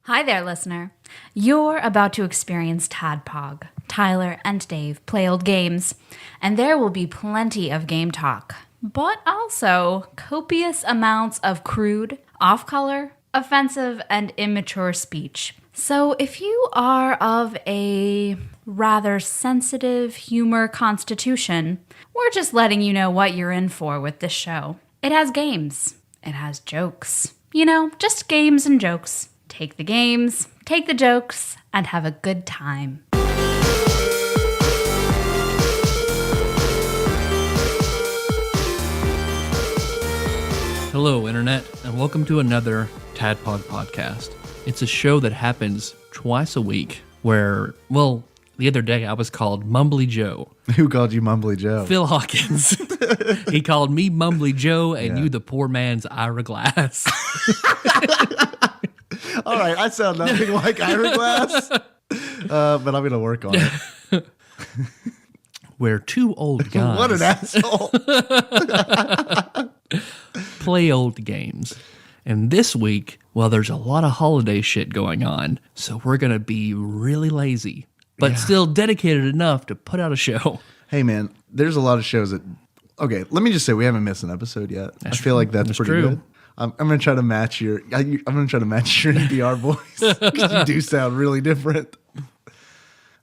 Hi there, listener. You're about to experience TADPOG. Tyler and Dave play old games, and there will be plenty of game talk, but also copious amounts of crude, off-color, offensive, and immature speech. So if you are of a rather sensitive humor constitution, we're just letting you know what you're in for with this show. It has games. It has jokes. You know, just games and jokes. Take the games, take the jokes, and have a good time. Hello, Internet, and welcome to another TADPOG podcast. It's a show that happens twice a week where, well, the other day I was called Mumbly Joe. Who called you Mumbly Joe? Phil Hawkins. He called me Mumbly Joe and you the poor man's Ira Glass. All right, I sound nothing like Ira Glass, but I'm going to work on it. We're two old guys. What an asshole. Play old games. And this week, well, there's a lot of holiday shit going on, so we're going to be really lazy, but still dedicated enough to put out a show. Hey, man, there's a lot of shows that... Okay, let me just say we haven't missed an episode yet. I feel like that's pretty true. good. I'm going to try to match your... I'm going to try to match your NPR voice because you do sound really different.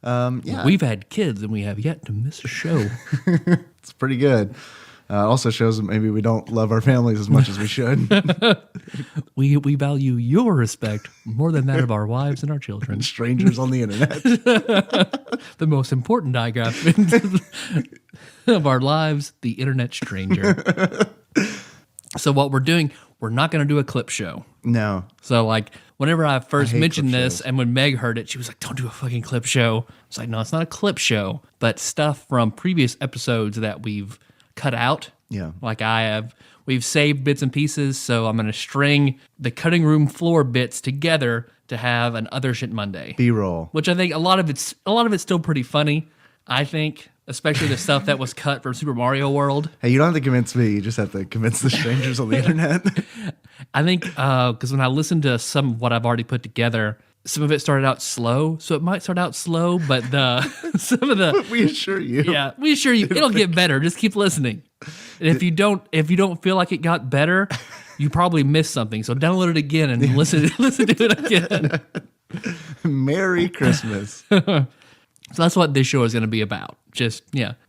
We've had kids and we have yet to miss a show. It's pretty good. Also shows that maybe we don't love our families as much as we should. We value your respect more than that of our wives and our children. Strangers on the internet. The most important diagram of our lives, the internet stranger. So what we're doing, we're not going to do a clip show. No. So like whenever I first mentioned clip this shows. and when Meg heard it, she was like, don't do a fucking clip show. It's like, no, it's not a clip show, but stuff from previous episodes that we've cut out. Yeah. Like we've saved bits and pieces, so I'm going to string the cutting room floor bits together to have an Other Shit Monday. B-roll. Which I think a lot of it's still pretty funny, I think, especially the stuff that was cut from Super Mario World. Hey, you don't have to convince me. You just have to convince the strangers on the internet. I think because when I listened to some of what I've already put together, some of it started out slow, so it might start out slow, but some of the We assure you. yeah, we assure you it'll get better. Just keep listening. And if you don't feel like it got better, you probably missed something. So download it again and listen to it again. Merry Christmas. So that's what this show is going to be about. Just,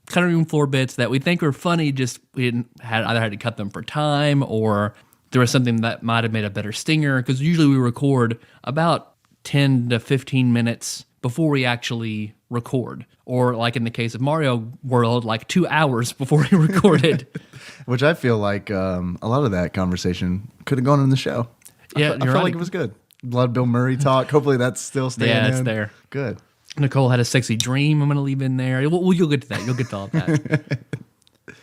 cutting room floor bits that we think are funny, just we either had to cut them for time or there was something that might have made a better stinger, because usually we record about 10 to 15 minutes before we actually record. Or like in the case of Mario World, like 2 hours before we recorded. Which I feel like a lot of that conversation could have gone in the show. Yeah, I felt like it was good. A lot of Bill Murray talk. Hopefully that's still staying in. Yeah, it's there. Good. Nicole had a sexy dream I'm going to leave in there. Well, you'll get to that. You'll get to all of that.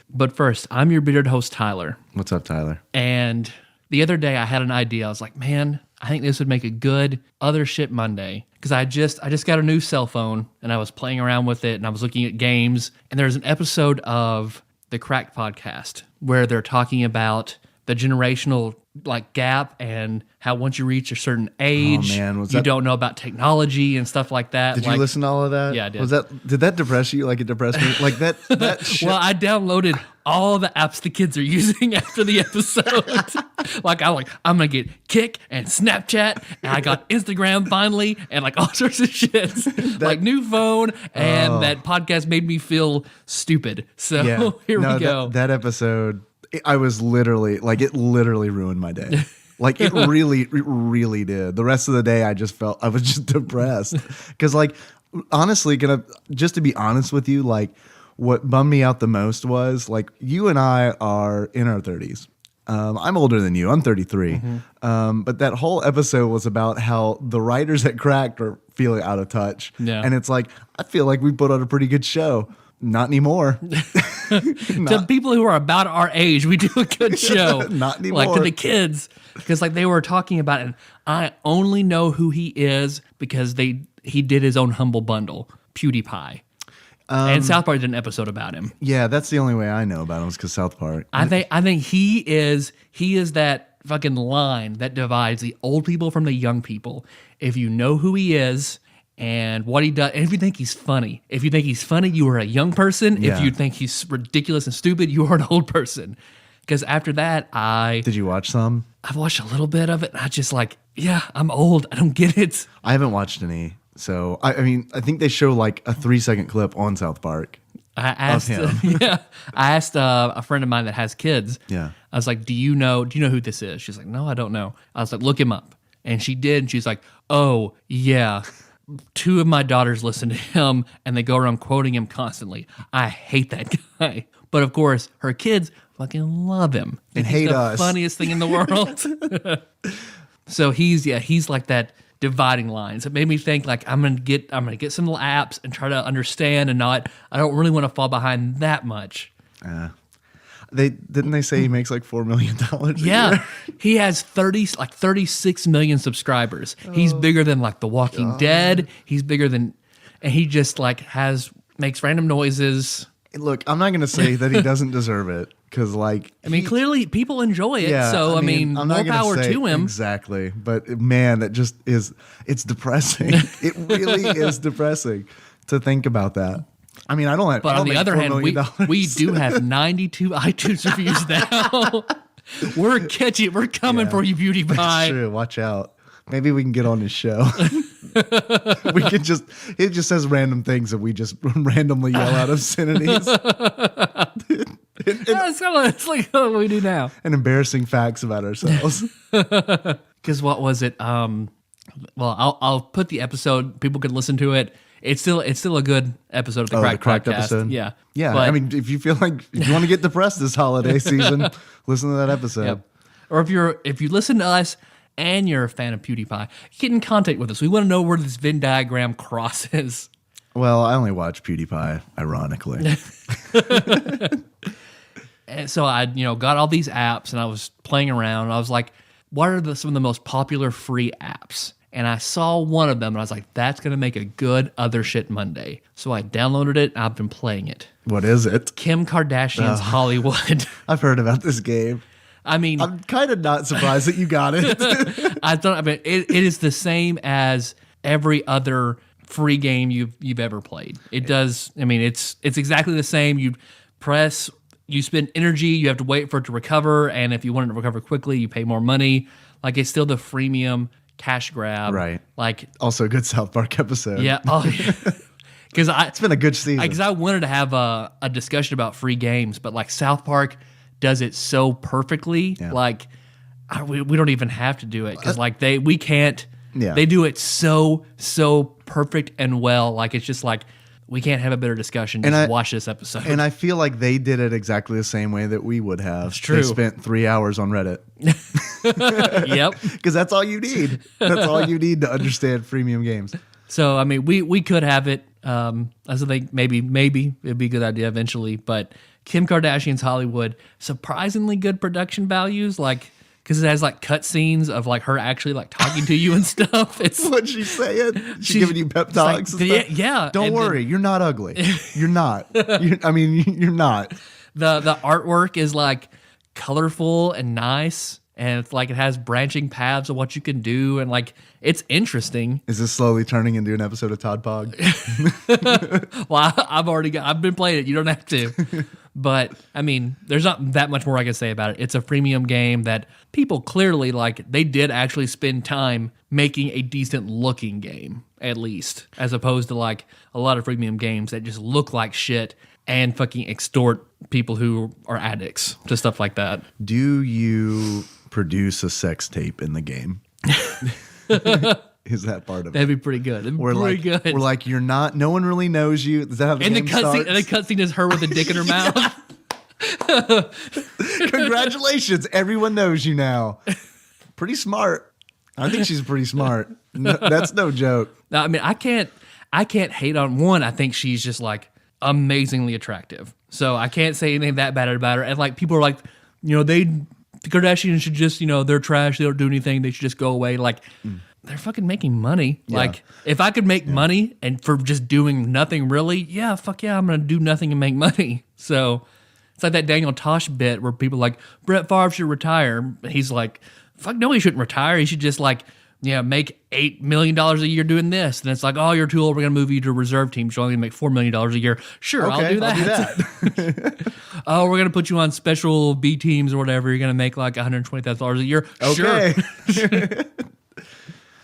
But first, I'm your bearded host, Tyler. What's up, Tyler? And the other day I had an idea. I was like, man, I think this would make a good Other Shit Monday. Because I just got a new cell phone and I was playing around with it and I was looking at games. And there's an episode of the Cracked podcast where they're talking about the generational gap and how once you reach a certain age, you don't know about technology and stuff like that. Did you listen to all of that? Yeah, I did. Did that depress you? Like it depressed me? Like that shit. Well, I downloaded all the apps the kids are using after the episode. I'm gonna get Kik and Snapchat, and I got Instagram finally, and all sorts of shit. New phone, and that podcast made me feel stupid. So here we go. That episode, I was literally it literally ruined my day. It really did. The rest of the day, I was just depressed. Because honestly, just to be honest with you, what bummed me out the most was you and I are in our 30s. I'm older than you. I'm 33. Mm-hmm. But that whole episode was about how the writers at Cracked are feeling out of touch. Yeah. And it's I feel like we put on a pretty good show. Not anymore. To people who are about our age, we do a good show. Not anymore. To the kids, because they were talking about it, and I only know who he is because he did his own Humble Bundle, PewDiePie. And South Park did an episode about him. Yeah, that's the only way I know about him is because South Park. I think he is that fucking line that divides the old people from the young people. If you know who he is and what he does, and if you think he's funny. If you think he's funny, you are a young person. Yeah. If you think he's ridiculous and stupid, you are an old person. Because after that, Did you watch some? I've watched a little bit of it, and I just like, yeah, I'm old. I don't get it. I haven't watched any. So, I mean, I think they show like a 3-second clip on South Park. I asked, I asked a friend of mine that has kids. Yeah. I was like, do you know who this is? She's like, no, I don't know. I was like, look him up. And she did. And she's like, oh, yeah. 2 of my daughters listen to him, and they go around quoting him constantly. I hate that guy. But of course, her kids fucking love him. And hate the us. Funniest thing in the world. So he's like that dividing line. So it made me think like I'm gonna get some little apps and try to understand and I don't really want to fall behind that much. They say he makes like $4 million a Yeah. year? He has 36 million subscribers. He's bigger than like The Walking Dead. He's bigger than, and he just like makes random noises. Look, I'm not gonna say that he doesn't deserve it because like Clearly people enjoy it. yeah, So I'm more not gonna power say to him. exactly. But man, it's depressing. It really is depressing to think about that. I mean, But on the other hand, we do have 92 iTunes reviews now. We're catchy. We're coming for you, Beauty That's Pie. true. Watch out. Maybe we can get on his show. It just says random things that we just randomly yell out obscenities It's like what we do now. and embarrassing facts about ourselves. Because what was it? Well, I'll put the episode. People can listen to it. It's still a good episode of the Cracked Cracked Podcast. episode. Yeah, Yeah. But- I mean, if you want to get depressed this holiday season, listen to that episode. Yep. Or if you listen to us and you're a fan of PewDiePie, get in contact with us. We want to know where this Venn diagram crosses. Well, I only watch PewDiePie, ironically. And so I, got all these apps and I was playing around. And I was like, what are some of the most popular free apps? And I saw one of them and I was like, that's going to make a good Other Shit Monday. So I downloaded it and I've been playing it. What is it? Kim Kardashian's Hollywood. I've heard about this game. I mean, I'm kind of not surprised that you got it. it is the same as every other free game you've ever played. It does. I mean, it's exactly the same. You spend energy, you have to wait for it to recover, and if you want it to recover quickly, you pay more money. Like, it's still the freemium cash grab. Right. Like, Also, a good South Park episode. yeah. Oh, because It's been a good season. Because I wanted to have a discussion about free games, but like South Park does it so perfectly. Yeah. Like, we don't even have to do it because we can't. Yeah. They do it so perfect and well. Like, it's just like we can't have a better discussion. Just watch this episode. And I feel like they did it exactly the same way that we would have. It's true. They spent 3 hours on Reddit. Yep. Because that's all you need. That's all you need to understand freemium games. So I mean, we could have it. I think maybe it'd be a good idea eventually. But Kim Kardashian's Hollywood, surprisingly good production values. Like, because it has like cutscenes of like her actually like talking to you and stuff. It's What's she saying? She's giving you pep talks. like, and stuff? yeah. Don't And worry, you're not ugly. You're not. You're not. The artwork is like colorful and nice, and it's like it has branching paths of what you can do, and like it's interesting. Is this slowly turning into an episode of TADPOG? Well, I've been playing it. You don't have to. But I mean, there's not that much more I can say about it. It's a freemium game that people clearly like. They did actually spend time making a decent looking game, at least, as opposed to like a lot of freemium games that just look like shit and fucking extort people who are addicts to stuff like that. Do you produce a sex tape in the game? Is that part of it? That'd be pretty good. It'd be pretty good. We're like, you're not. No one really knows you. Is that how the And the game starts? cutscene is her with a dick in her mouth. Congratulations, everyone knows you now. Pretty smart. I think she's pretty smart. No, that's no joke. No, I mean, I can't hate on one. I think she's just like amazingly attractive. So I can't say anything that bad about her. And like people are like, the Kardashians should just, they're trash. They don't do anything. They should just go away. Like they're fucking making money. Yeah. Like if I could make money and for just doing nothing really, yeah, fuck yeah, I'm going to do nothing and make money. So It's like that Daniel Tosh bit where people are like, Brett Favre should retire. He's like, fuck no, he shouldn't retire. He should just like, make $8 million a year doing this. And it's like, oh, you're too old. We're going to move you to a reserve team. You're only going to make $4 million a year. Sure, Okay, I'll do that. Oh, we're going to put you on special B teams or whatever. You're going to make like $120,000 a year. Okay. Sure.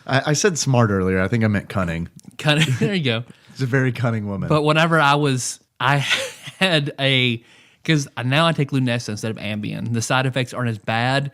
I said smart earlier. I think I meant cunning. Cunning. There you go. She's a very cunning woman. But whenever I had because now I take Lunesta instead of Ambien. The side effects aren't as bad,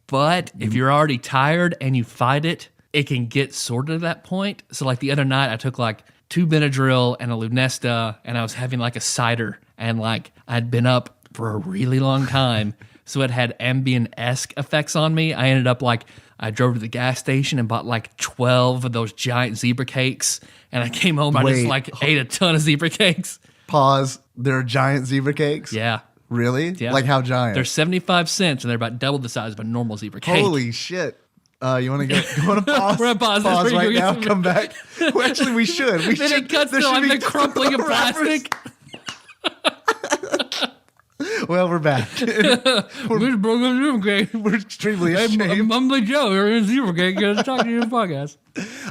but if you're already tired and you fight it, it can get sort of to that point. So like the other night, I took like 2 Benadryl and a Lunesta, and I was having like a cider, and like I'd been up for a really long time, so it had Ambien-esque effects on me. I ended up like, I drove to the gas station and bought like 12 of those giant zebra cakes, and I came home, I just like ate a ton of zebra cakes. Pause. There are giant zebra cakes? Yeah. Really? Yeah. Like how giant? They're 75 cents, and they're about double the size of a normal zebra cake. Holy shit. You want to go? You want to pause? We're gonna pause. Pause right now. Some- Come back. Well, actually, we should. We Then should. it cuts there to should like be the crumpling of plastic. Well, we're back. We're extremely ashamed. Mumbly Joe, you're in zebra cake. Gonna talk to you in the podcast.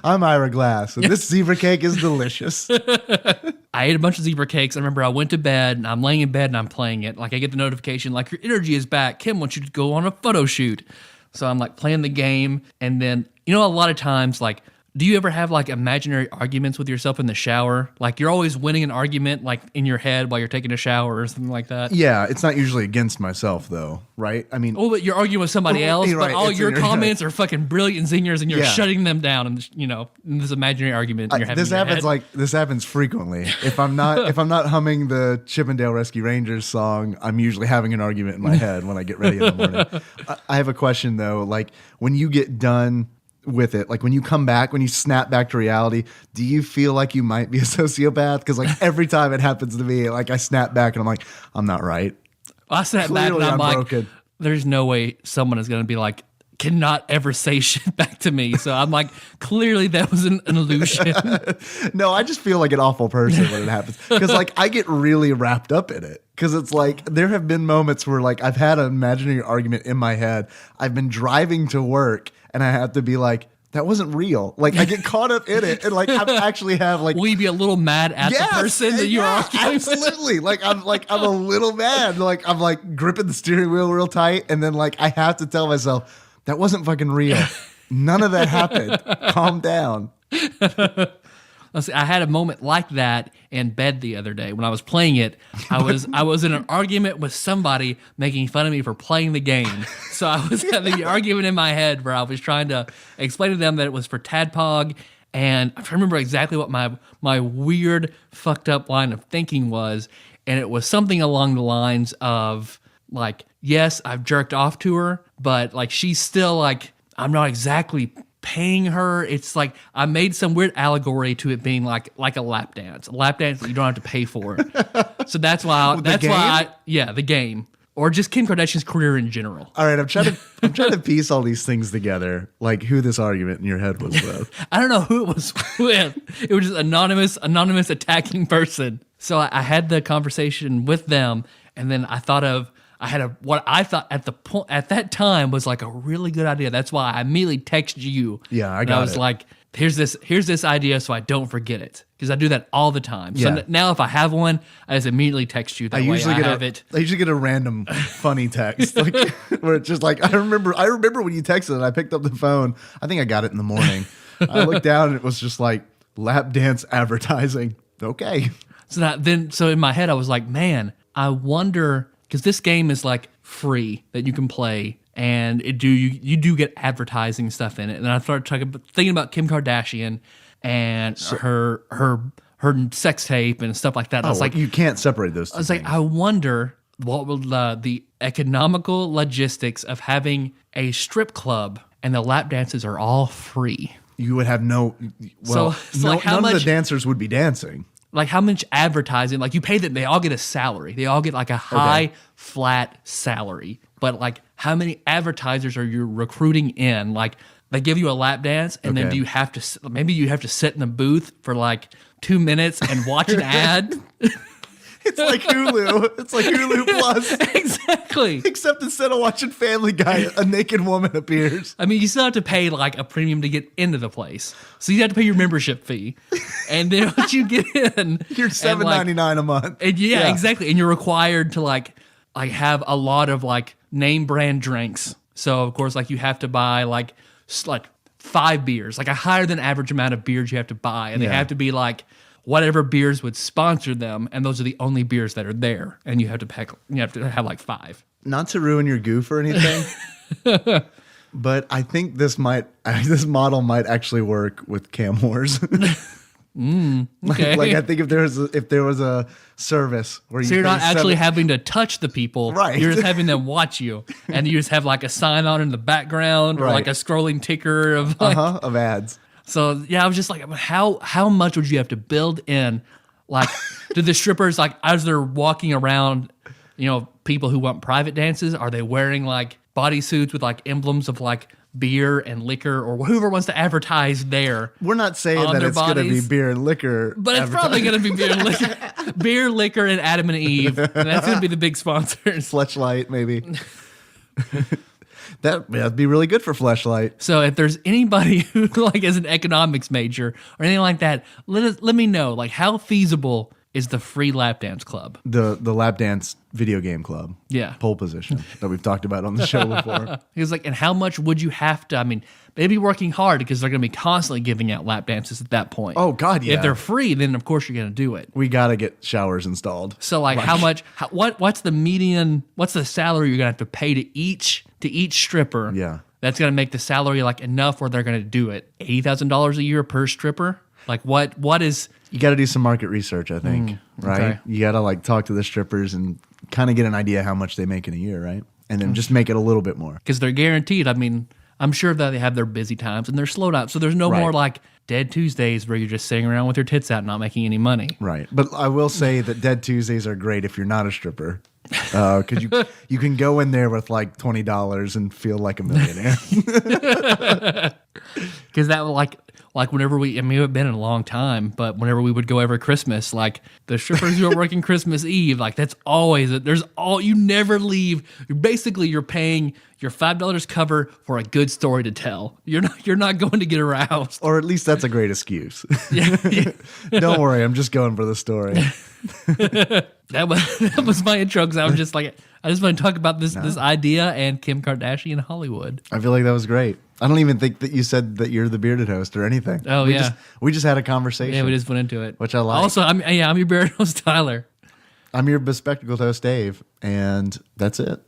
I'm Ira Glass, and this zebra cake is delicious. I ate a bunch of zebra cakes. I remember I went to bed, and I'm laying in bed, and I'm playing it. Like I get the notification, like your energy is back. Kim wants you to go on a photo shoot. So I'm like playing the game, and then a lot of times, like, do you ever have like imaginary arguments with yourself in the shower? Like you're always winning an argument like in your head while you're taking a shower or something like that? Yeah, it's not usually against myself though, right? I mean, but you're arguing with somebody else, right, but all it's your in your comments are fucking brilliant zingers, and you're Yeah. shutting them down, and in this imaginary argument you're having. this in your happens head. this happens frequently. If I'm not humming the Chippendale Rescue Rangers song, I'm usually having an argument in my head when I get ready in the morning. I have a question though, like when you get done with it, like when you come back, when you snap back to reality, do you feel like you might be a sociopath? Because like every time it happens to me, like I snap back and I'm like, I'm not right. I sat back and Clearly I'm I'm like, broken. there's no way someone is going to be like, cannot ever say shit back to me. So I'm like, clearly that was an illusion. No, I just feel like an awful person when it happens. Because like I get really wrapped up in it. Because it's like there have been moments where like I've had an imaginary argument in my head. I've been driving to work and I have to be like, that wasn't real. Like I get caught up in it and like I actually have like, Will you be a little mad at the person that you're arguing with? absolutely. I'm a little mad. Like I'm like gripping the steering wheel real tight, and then like I have to tell myself that wasn't fucking real. None of that happened. Calm down. I had a moment like that in bed the other day when I was playing it. I was in an argument with somebody making fun of me for playing the game. So I was having the argument in my head where I was trying to explain to them that it was for TADPOG, and I remember exactly what my weird fucked up line of thinking was, and it was something along the lines of like, yes, I've jerked off to her, but like she's still like, I'm not exactly paying her. It's like I made some weird allegory to it being like a lap dance that you don't have to pay for. So that's why the game, or just Kim Kardashian's career in general. All right, I'm trying to piece all these things together, like who this argument in your head was with. I don't know who it was with. It was just anonymous attacking person. So I had the conversation with them, and then I had what I thought at that time was like a really good idea. That's why I immediately texted you. Yeah, I was like, here's this idea, so I don't forget it, because I do that all the time. So Yeah. now if I have one, I just immediately text you. That way I have it. I usually get a random funny text, like where it's just like I remember when you texted and I picked up the phone. I think I got it in the morning. I looked down and it was just like lap dance advertising. Okay. So in my head I was like, man, I wonder, because this game is like free that you can play, and you do get advertising stuff in it. And I started thinking about Kim Kardashian and her sex tape and stuff like that. I was like, you can't separate those two. I was like, I wonder what will the economical logistics of having a strip club and the lap dances are all free. You would have none of the dancers would be dancing. Like how much advertising, like you pay them, they all get a salary. They all get like a high flat salary. But like how many advertisers are you recruiting in? Like they give you a lap dance, and then maybe you have to sit in the booth for like 2 minutes and watch an ad. It's like Hulu. It's like Hulu Plus. Exactly. Except instead of watching Family Guy, a naked woman appears. I mean, you still have to pay like a premium to get into the place. So you have to pay your membership fee. And then once you get in, You're $7.99 a month. And yeah, exactly. And you're required to like have a lot of like name brand drinks. So of course, like you have to buy like 5 beers, like a higher than average amount of beers you have to buy. And they have to be like whatever beers would sponsor them. And those are the only beers that are there. And you have to have like 5. Not to ruin your goof or anything, but I think this model might actually work with cam whores. Okay. Like I think if there was a service where so you're not actually having to touch the people, right? You're just having them watch you, and you just have like a sign on in the background, or like a scrolling ticker of of ads. So yeah, I was just like, how much would you have to build in? Like, do the strippers, like as they're walking around, people who want private dances, are they wearing like bodysuits with like emblems of like beer and liquor, or whoever wants to advertise there? We're not saying that it's going to be beer and liquor, but it's probably going to be beer and liquor, beer, liquor, and Adam and Eve. And that's going to be the big sponsors. Fleshlight, maybe. That'd be really good for Fleshlight. So if there's anybody who like is an economics major or anything like that, let me know. Like, how feasible is the free lap dance club? The lap dance video game club. Yeah. Pole position that we've talked about on the show before. He was like, and how much would you have to, I mean, they'd be working hard because they're going to be constantly giving out lap dances at that point. Oh, God, yeah. If they're free, then of course you're going to do it. We got to get showers installed. So like how much, what's the median, what's the salary you're going to have to pay to each stripper? Yeah. That's going to make the salary like enough where they're going to do it. $80,000 a year per stripper? Like what is... You got to do some market research, I think, right? Okay. You got to like talk to the strippers and kind of get an idea how much they make in a year, right? And then just make it a little bit more. Because they're guaranteed. I mean, I'm sure that they have their busy times and their slow times. So there's no more like Dead Tuesdays where you're just sitting around with your tits out not making any money. Right. But I will say that Dead Tuesdays are great if you're not a stripper. Because you can go in there with like $20 and feel like a millionaire. Because that would like whenever it had been a long time, but whenever we would go every Christmas, like the strippers who are working Christmas Eve, like that's always you never leave. You're paying your $5 cover for a good story to tell. You're not going to get aroused. Or at least that's a great excuse. Yeah. Don't worry, I'm just going for the story. That was my intro because I was just like, I just want to talk about this idea and Kim Kardashian in Hollywood. I feel like that was great. I don't even think that you said that you're the bearded host or anything. Oh, We just had a conversation. Yeah, we just went into it. Which I like. Also, I'm your bearded host, Tyler. I'm your bespectacled host, Dave, and that's it.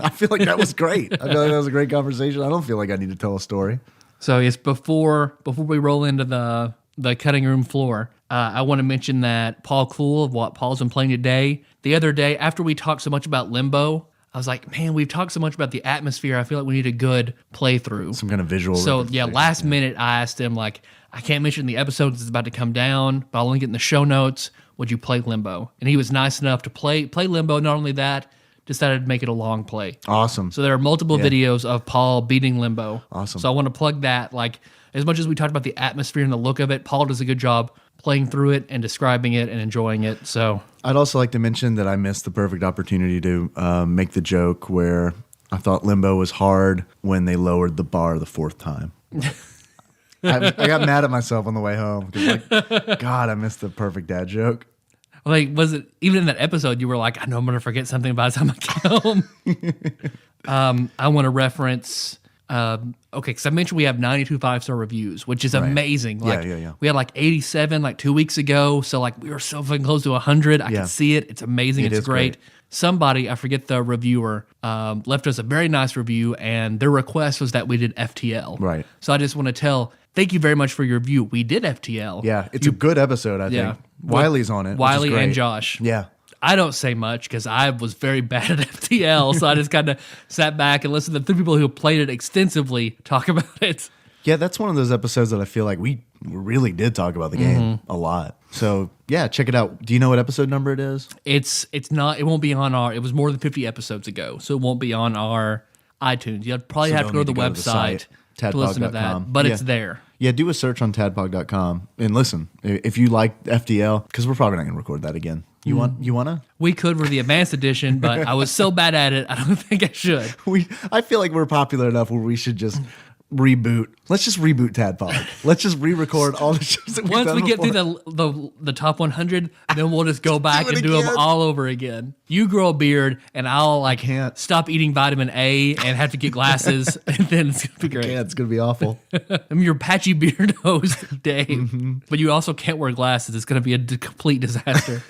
I feel like that was great. I feel like that was a great conversation. I don't feel like I need to tell a story. So yes, before we roll into the cutting room floor, I want to mention that Paul Kluhl of What Paul's Been Playing Today, the other day, after we talked so much about Limbo, I was like, man, we've talked so much about the atmosphere. I feel like we need a good playthrough. Some kind of visual. So yeah, last minute I asked him, like, I can't mention the episode because it's about to come down, but I'll link it in the show notes. Would you play Limbo? And he was nice enough to play Limbo. Not only that, decided to make it a long play. Awesome. So there are multiple videos of Paul beating Limbo. Awesome. So I want to plug that. Like, as much as we talked about the atmosphere and the look of it, Paul does a good job playing through it and describing it and enjoying it. So I'd also like to mention that I missed the perfect opportunity to make the joke where I thought Limbo was hard when they lowered the bar the 4th time. I got mad at myself on the way home because, like, God, I missed the perfect dad joke. like, was it even in that episode you were like, I know I'm going to forget something by the time I get home? I want to reference, okay, because I mentioned we have 92 5-star reviews, which is amazing. Like, yeah. We had like 87 like 2 weeks ago. So like we were so fucking close to 100. I can see it. It's amazing. It's great. Somebody, I forget the reviewer, left us a very nice review, and their request was that we did FTL. Right. So I just want to thank you very much for your review. We did FTL. Yeah, it's a good episode, I think. Wiley's on it. Wiley and Josh. Yeah. I don't say much because I was very bad at FTL, so I just kind of sat back and listened to the people who played it extensively talk about it. Yeah, that's one of those episodes that I feel like we really did talk about the game a lot. So yeah, check it out. Do you know what episode number it is? It's not. It won't be on our. It was more than 50 episodes ago, so it won't be on our iTunes. You'll probably have to go to the website to listen to that, tadpog.com. but it's there. Yeah, do a search on tadpog.com and listen. If you like FDL, because we're probably not going to record that again. You want to? We could for the advanced edition, but I was so bad at it, I don't think I should. I feel like we're popular enough where we should just reboot. Let's just reboot Tadpog. Let's just re-record all the shows that we've Once done we get before. through the top 100, then we'll just go back and do them again. all over again. You grow a beard, and I'll can't. stop eating vitamin A and have to get glasses, and then it's gonna be great. Yeah, it's gonna be awful. I'm your patchy beard host, Dave, but you also can't wear glasses. It's gonna be a complete disaster.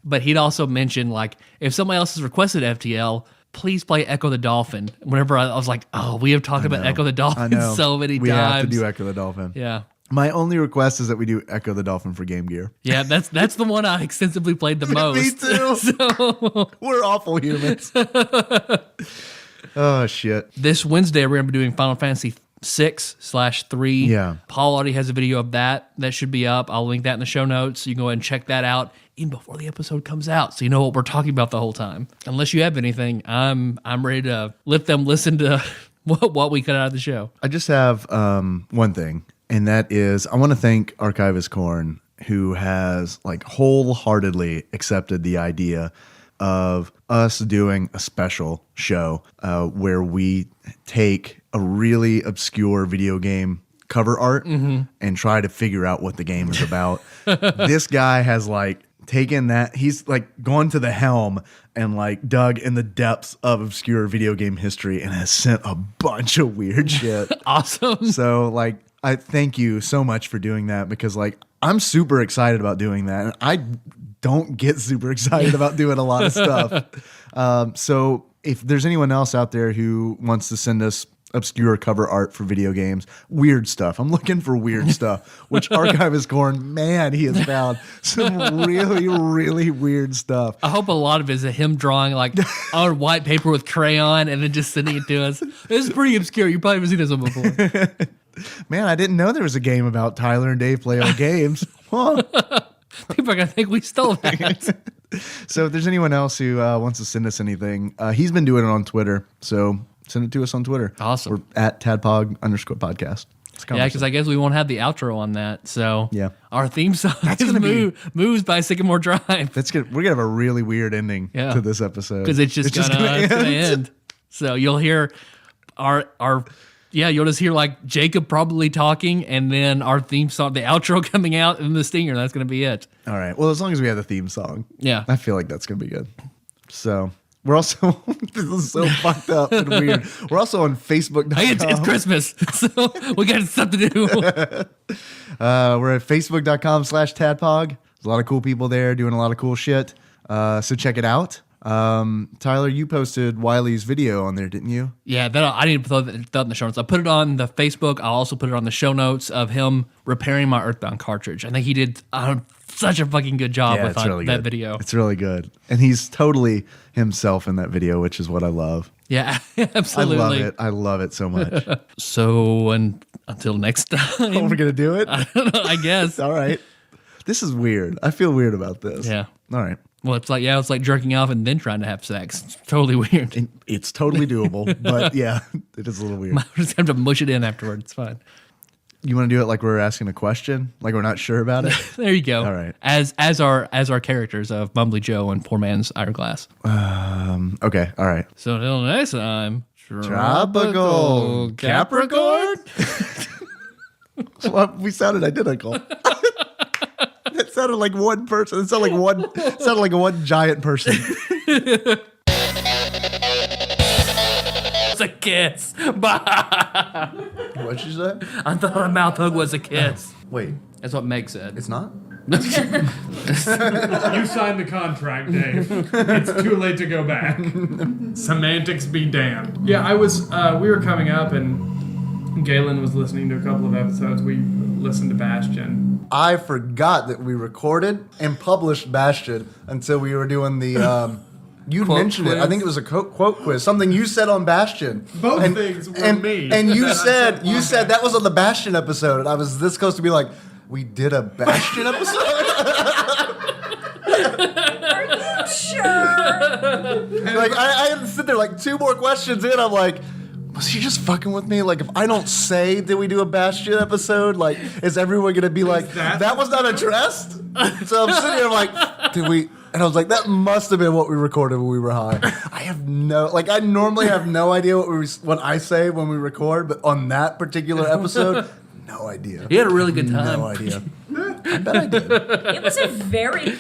But he'd also mention, like, if somebody else has requested FTL, please play Echo the Dolphin. Whenever I was like, oh, we have talked about Echo the Dolphin so many times. We have to do Echo the Dolphin. Yeah. My only request is that we do Echo the Dolphin for Game Gear. Yeah, that's the one I extensively played the most. Me too. So, we're awful humans. Oh, shit. this Wednesday, we're going to be doing Final Fantasy 6/3. Yeah. Paul already has a video of that. That should be up. I'll link that in the show notes. You can go ahead and check that out even before the episode comes out, so you know what we're talking about the whole time. Unless you have anything, I'm ready to let them listen to what we cut out of the show. I just have one thing, and that is I want to thank Archivist Corn, who has like wholeheartedly accepted the idea of us doing a special show where we take a really obscure video game cover art and try to figure out what the game is about. This guy has like taken that, he's like gone to the helm and like dug in the depths of obscure video game history and has sent a bunch of weird shit. Awesome. So like, I thank you so much for doing that, because like I'm super excited about doing that, and I don't get super excited about doing a lot of stuff. So if there's anyone else out there who wants to send us obscure cover art for video games, weird stuff, I'm looking for weird stuff, which Archivist Corn, man, he has found some really, really weird stuff. I hope a lot of it is him drawing like on white paper with crayon and then just sending it to us. This is pretty obscure. You probably haven't seen this one before. Man, I didn't know there was a game about Tyler and Dave play old games. Huh. People are going to think we stole that. So if there's anyone else who wants to send us anything, he's been doing it on Twitter. So send it to us on Twitter. Awesome. We're at _podcast. Yeah, because I guess we won't have the outro on that. So yeah, our theme song is Moves by Sycamore Drive. That's good. We're going to have a really weird ending to this episode. Because it's just going to end. So you'll hear you'll just hear like Jacob probably talking, and then our theme song, the outro coming out, and the stinger. That's going to be it. All right. Well, as long as we have the theme song. Yeah. I feel like that's going to be good. So we're also, this is so fucked up and weird. We're also on Facebook.com. Hey, it's Christmas, so we got stuff to do. We're at Facebook.com/Tadpog. There's a lot of cool people there doing a lot of cool shit. So check it out. Tyler, you posted Wiley's video on there, didn't you? Yeah, I didn't throw that in the show notes. I put it on the Facebook. I'll also put it on the show notes of him repairing my Earthbound cartridge. I think he did such a fucking good job with that video. It's really good. And he's totally himself in that video, which is what I love. Yeah, absolutely. I love it so much. So until next time. Oh, we're going to do it? I don't know, I guess. All right. This is weird. I feel weird about this. Yeah. All right. Well, it's like jerking off and then trying to have sex. It's totally weird. And it's totally doable, but yeah, it is a little weird. I just have to mush it in afterward. It's fine. You want to do it like we're asking a question, like we're not sure about it? There you go. All right. As our characters of Mumbly Joe and Poor Man's Hourglass. Okay. All right. So until next time, Tropical Capricorn. Well, we sounded identical. It sounded like one person. It sounded like one giant person. It's a kiss. Bye. What'd you say? I thought a mouth hug was a kiss. Wait, That's what Meg said. it's not? You signed the contract, Dave. It's too late to go back. Semantics be damned. Yeah, we were coming up and Galen was listening to a couple of episodes. We listened to Bastion. I forgot that we recorded and published Bastion until we were doing the. You mentioned it. I think it was a quote quiz. Something you said on Bastion. Both things were me. And you said that was on the Bastion episode, and I was this close to be like, we did a Bastion episode. Are you sure? Like I had to sit there like two more questions in. I'm like, was he just fucking with me? Like, if I don't say, did we do a Bastion episode? Like, is everyone gonna be like, that was not addressed? So I'm sitting here like, did we? And I was like, that must have been what we recorded when we were high. I have I normally have no idea what I say when we record, but on that particular episode, no idea. You had a really good time. No idea. I bet I did. It was a very,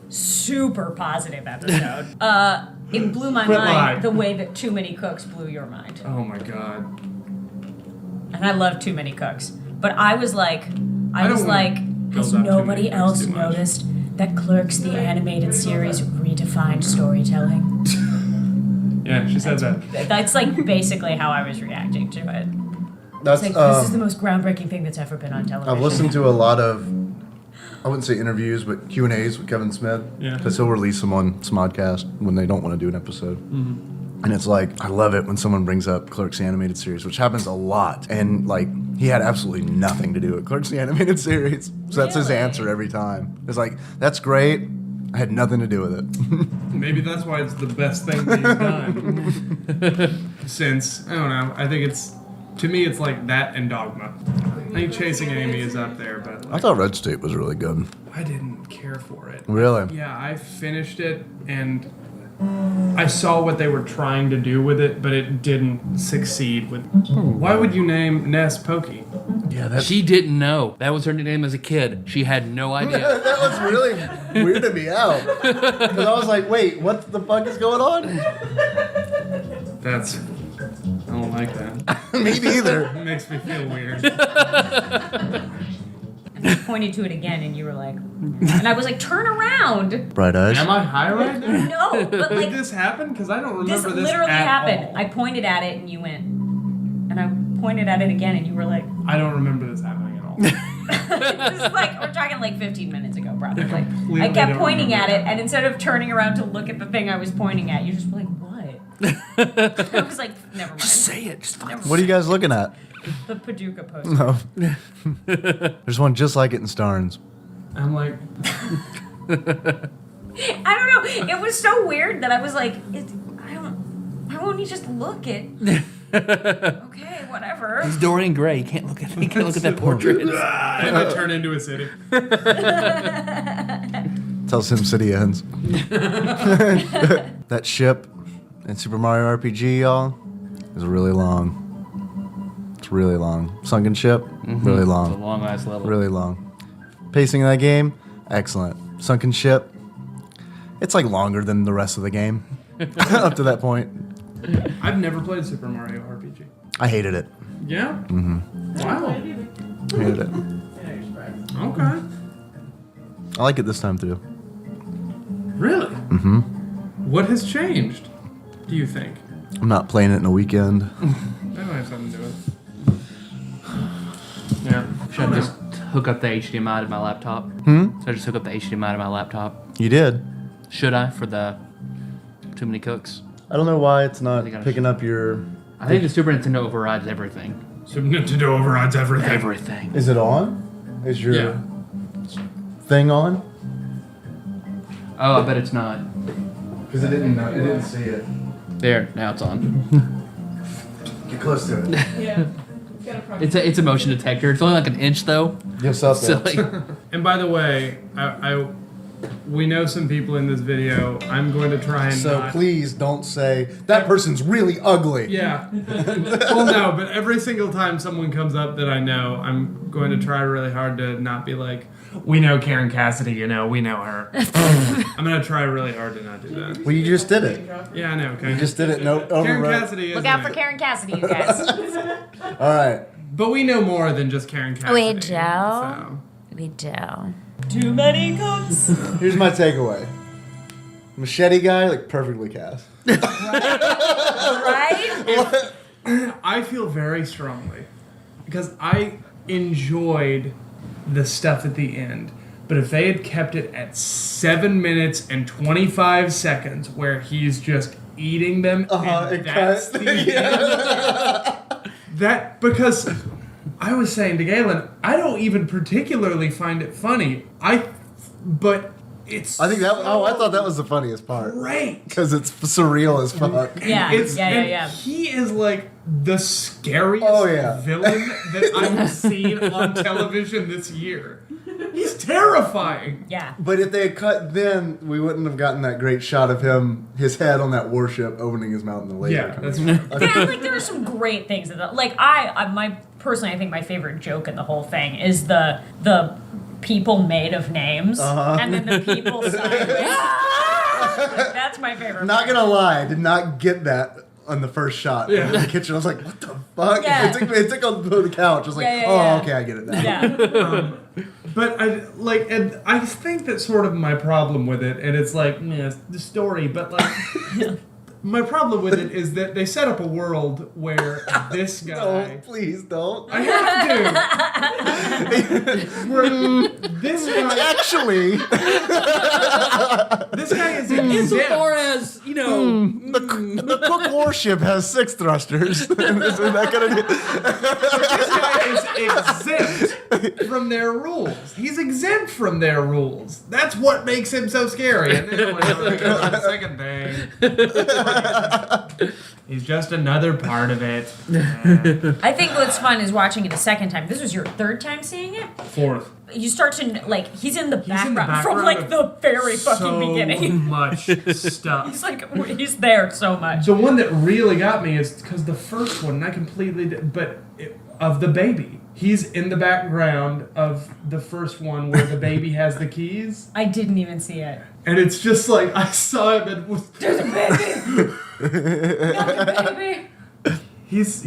super positive episode. It blew my mind the way that Too Many Cooks blew your mind. Oh my god. And I love Too Many Cooks. But I was like, has build up nobody Too Many Cooks else too much. noticed that Clerks, the animated series, redefined storytelling? Yeah, she said that. That's basically how I was reacting to it. That's It's this is the most groundbreaking thing that's ever been on television. I've listened to a lot of, I wouldn't say interviews, but Q&As with Kevin Smith. Yeah. Because he'll release them on Smodcast when they don't want to do an episode. Mm-hmm. And it's like, I love it when someone brings up Clerks the Animated Series, which happens a lot. And he had absolutely nothing to do with Clerks the Animated Series. So that's his Really? answer every time. It's like, that's great. I had nothing to do with it. Maybe that's why it's the best thing that he's done. Since, I don't know, I think to me it's like that and Dogma. I think Chasing Amy is up there, but I thought Red State was really good. I didn't care for it. Really? Yeah, I finished it and I saw what they were trying to do with it, but it didn't succeed with. Why would you name Ness Pokey? Yeah, that's... She didn't know. That was her nickname as a kid. She had no idea. that was really weirded me out. Because I was like, wait, what the fuck is going on? I don't like that. Me neither. It makes me feel weird. And I pointed to it again, and you were like, and I was like, turn around. Bright eyes. Am I high right now? No, but Did this happen? Because I don't remember this literally at happened. all. I pointed at it, and you went, and I pointed at it again, and you were like, I don't remember this happening at all. this is we're talking 15 minutes ago, probably. I completely I kept don't pointing remember at it, and instead of turning around to look at the thing I was pointing at, you just were like, what? I was like, never mind. Just say it. Just fucking What are you guys looking at? The Paducah poster. No. There's one just like it in Starnes. I'm like, I don't know. It was so weird that I was like, why won't you just look at? Okay, whatever. He's Dorian Gray. You can't look at that portrait. and I turn into a city. Tell Sim City ends. That ship in Super Mario RPG, y'all, is really long. It's really long. Sunken ship, really It's a long. long ass level. Really long. Pacing of that game, excellent. Sunken ship, it's longer than the rest of the game up to that point. I've never played Super Mario RPG. I hated it. Yeah? Mm-hmm. Wow. Hated it. Okay. I like it this time too. Really? Mm-hmm. What has changed, do you think? I'm not playing it in a weekend. That might have something to do with it. Yeah. Should I just hook up the HDMI to my laptop? Should I just hook up the HDMI to my laptop? You did. Should I for the Too Many Cooks? I don't know why it's not I gotta picking up your... I think the Super Nintendo overrides everything. Super Nintendo overrides everything. Everything. Is it on? Is your Yeah. thing on? Oh, I bet it's not. Because it didn't see it. There, now it's on. Get close to it. Yeah. It's a motion detector. It's only like an inch though. Yourself So there. like, And by the way, we know some people in this video. I'm going to try and So not... please don't say, that person's really ugly. Yeah. Well, no, but every single time someone comes up that I know, I'm going to try really hard to not be like, we know Karen Cassidy, we know her. I'm going to try really hard to not do that. Well, you just did it. Yeah, I know, okay? You just did it. No, Karen overrode. Cassidy is Look out for Karen Cassidy, you guys. All right. But we know more than just Karen Cassidy. We do. So. We do. Too many cooks. Here's my takeaway. Machete guy, perfectly cast. Right? I feel very strongly because I enjoyed the stuff at the end. But if they had kept it at 7 minutes and 25 seconds where he's just eating them, and that's the end. That, because I was saying to Galen, I don't even particularly find it funny. But it's I think that. Oh, I thought that was the funniest part. great. Because it's surreal as fuck. Yeah, And yeah. He is like the scariest villain that I've seen on television this year. He's terrifying. Yeah. But if they had cut then, we wouldn't have gotten that great shot of him, his head on that warship, opening his mouth in the laser. Yeah, that's true. Like there are some great things in like personally I think my favorite joke in the whole thing is the people made of names and then the people sideways. Like, that's my favorite. Not part. gonna lie, I did not get that on the first shot in the kitchen. I was like, what the fuck? Yeah. It took on the couch. I was like, okay, I get it now. Yeah. But and I think that's sort of my problem with it, and it's like, it's the story, but like, my problem with it is that they set up a world where this guy. No, please don't. I have to. Where this guy Actually, this guy is exempt. as, the Cook warship has 6 thrusters. Isn't that gonna This guy is exempt from their rules. He's exempt from their rules. That's what makes him so scary. And then the second thing, he's just another part of it. I think what's fun is watching it a second time. This was your third time seeing it? Fourth. You start to like he's in the background from background like of the very fucking so beginning. much stuff. He's like he's there so much. The one that really got me is because the first one, I completely did, of the baby. He's in the background of the first one where the baby has the keys. I didn't even see it. And it's just like, I saw him and was... There's a baby. Not the baby. He's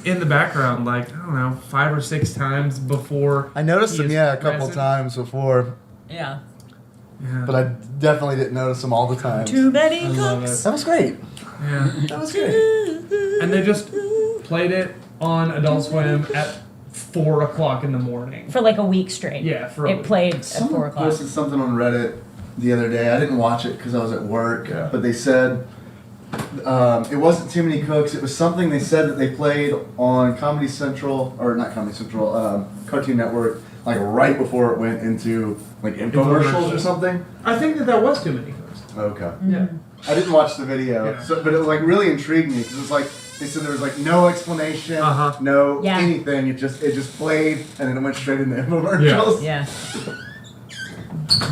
in the background like, I don't know, 5 or 6 times before. I noticed he him, is a couple present. times before, Yeah. Yeah. but I definitely didn't notice him all the time. Too many I love cooks. it. That was great. Yeah. That was great. And they just played it on Adult Swim at 4 o'clock in the morning. For like a week straight. Yeah, for a it week. played at Someone 4 o'clock. posted something on Reddit the other day. I didn't watch it because I was at work, Yeah. but they said it wasn't Too Many Cooks. It was something they said that they played on Comedy Central, or not Comedy Central, Cartoon Network, like right before it went into like infomercials or something. I think that was Too Many Cooks. Okay. Yeah. I didn't watch the video, Yeah. but it was like really intrigued me because it was like they said there was like no explanation, no Yeah. anything. It just played and then it went straight into infomercials. Yeah.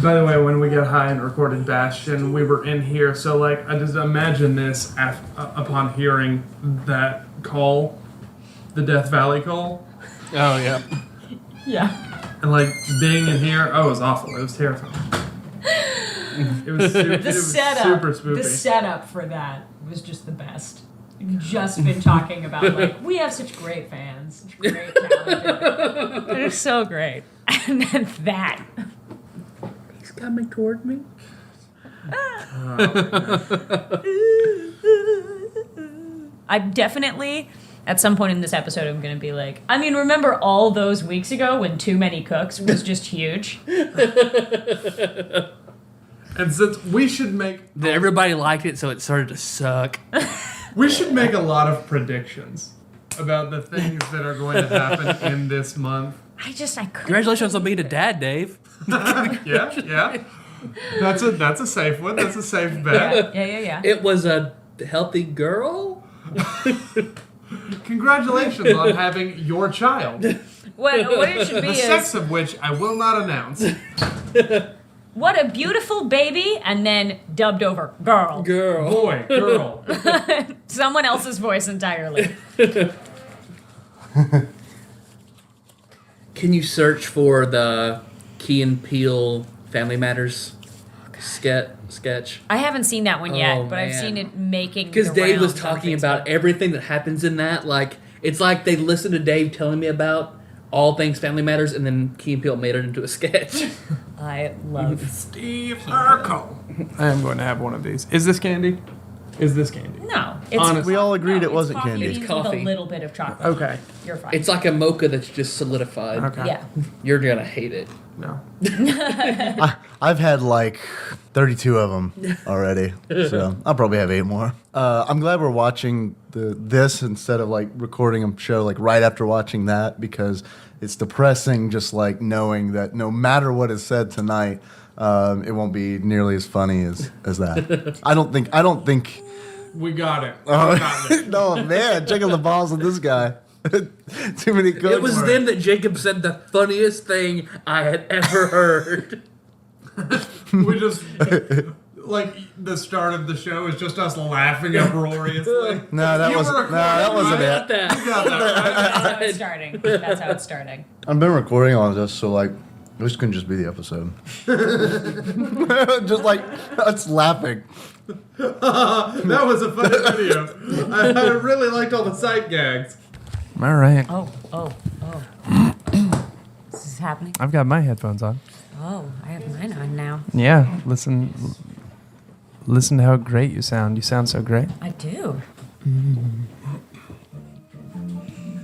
By the way, when we got high and recorded Bastion, we were in here, so like, I just imagine this upon hearing that call, the Death Valley call, Oh, yeah. Yeah. and like being in here, it was awful. It was terrifying. It was super, The setup. super spooky. The setup for that was just the best. We've just been talking about like we have such great fans, such great talented. They're so great. And then that. He's coming toward me. I'm definitely at some point in this episode I'm gonna be like, I mean, remember all those weeks ago when Too Many Cooks was just huge? And since we should make Everybody liked it, so it started to suck. we should make a lot of predictions about the things that are going to happen in this month. I couldn't. Congratulations on being a dad, Dave. Yeah. That's a safe one. That's a safe bet. Yeah. It was a healthy girl? Congratulations on having your child. What it should be The is sex of which I will not announce. what a beautiful baby, and then dubbed over girl. Girl. Boy, girl. Someone else's voice entirely. Can you search for the Key and Peele Family Matters sketch? I haven't seen that one yet, Oh, but I've man. seen it making. Because the Dave was rounds on talking Facebook. about everything that happens in that. Like, it's like they listened to Dave telling me about all things Family Matters, and then Key and Peele made it into a sketch. I love. Steve Urkel. I am going to have one of these. Is this candy? Is this candy? No, it's Honestly. We all agreed it it's wasn't coffee candy. beans It's with coffee. a little bit of chocolate. Okay. You're fine. It's like a mocha that's just solidified. Okay. Yeah. You're gonna hate it. No. I've had like 32 of them already, so I'll probably have 8 more. I'm glad we're watching this instead of like recording a show like right after watching that, because it's depressing just like knowing that no matter what is said tonight, it won't be nearly as funny as that. I don't think. We got it. No, man, checking the balls with this guy. Too many good It was words. then that Jacob said the funniest thing I had ever heard. We just like the start of the show is just us laughing uproariously. No, that You wasn't. were No, that wasn't Got it. that. You got that right? That's how it's starting. That's how it's starting. I've been recording all of this, so like, this couldn't just be the episode. Just like us laughing. That was a funny video. I really liked all the sight gags. All right. Oh. This is happening. I've got my headphones on. Oh, I have mine on now. Yeah, listen to how great you sound. You sound so great. I do.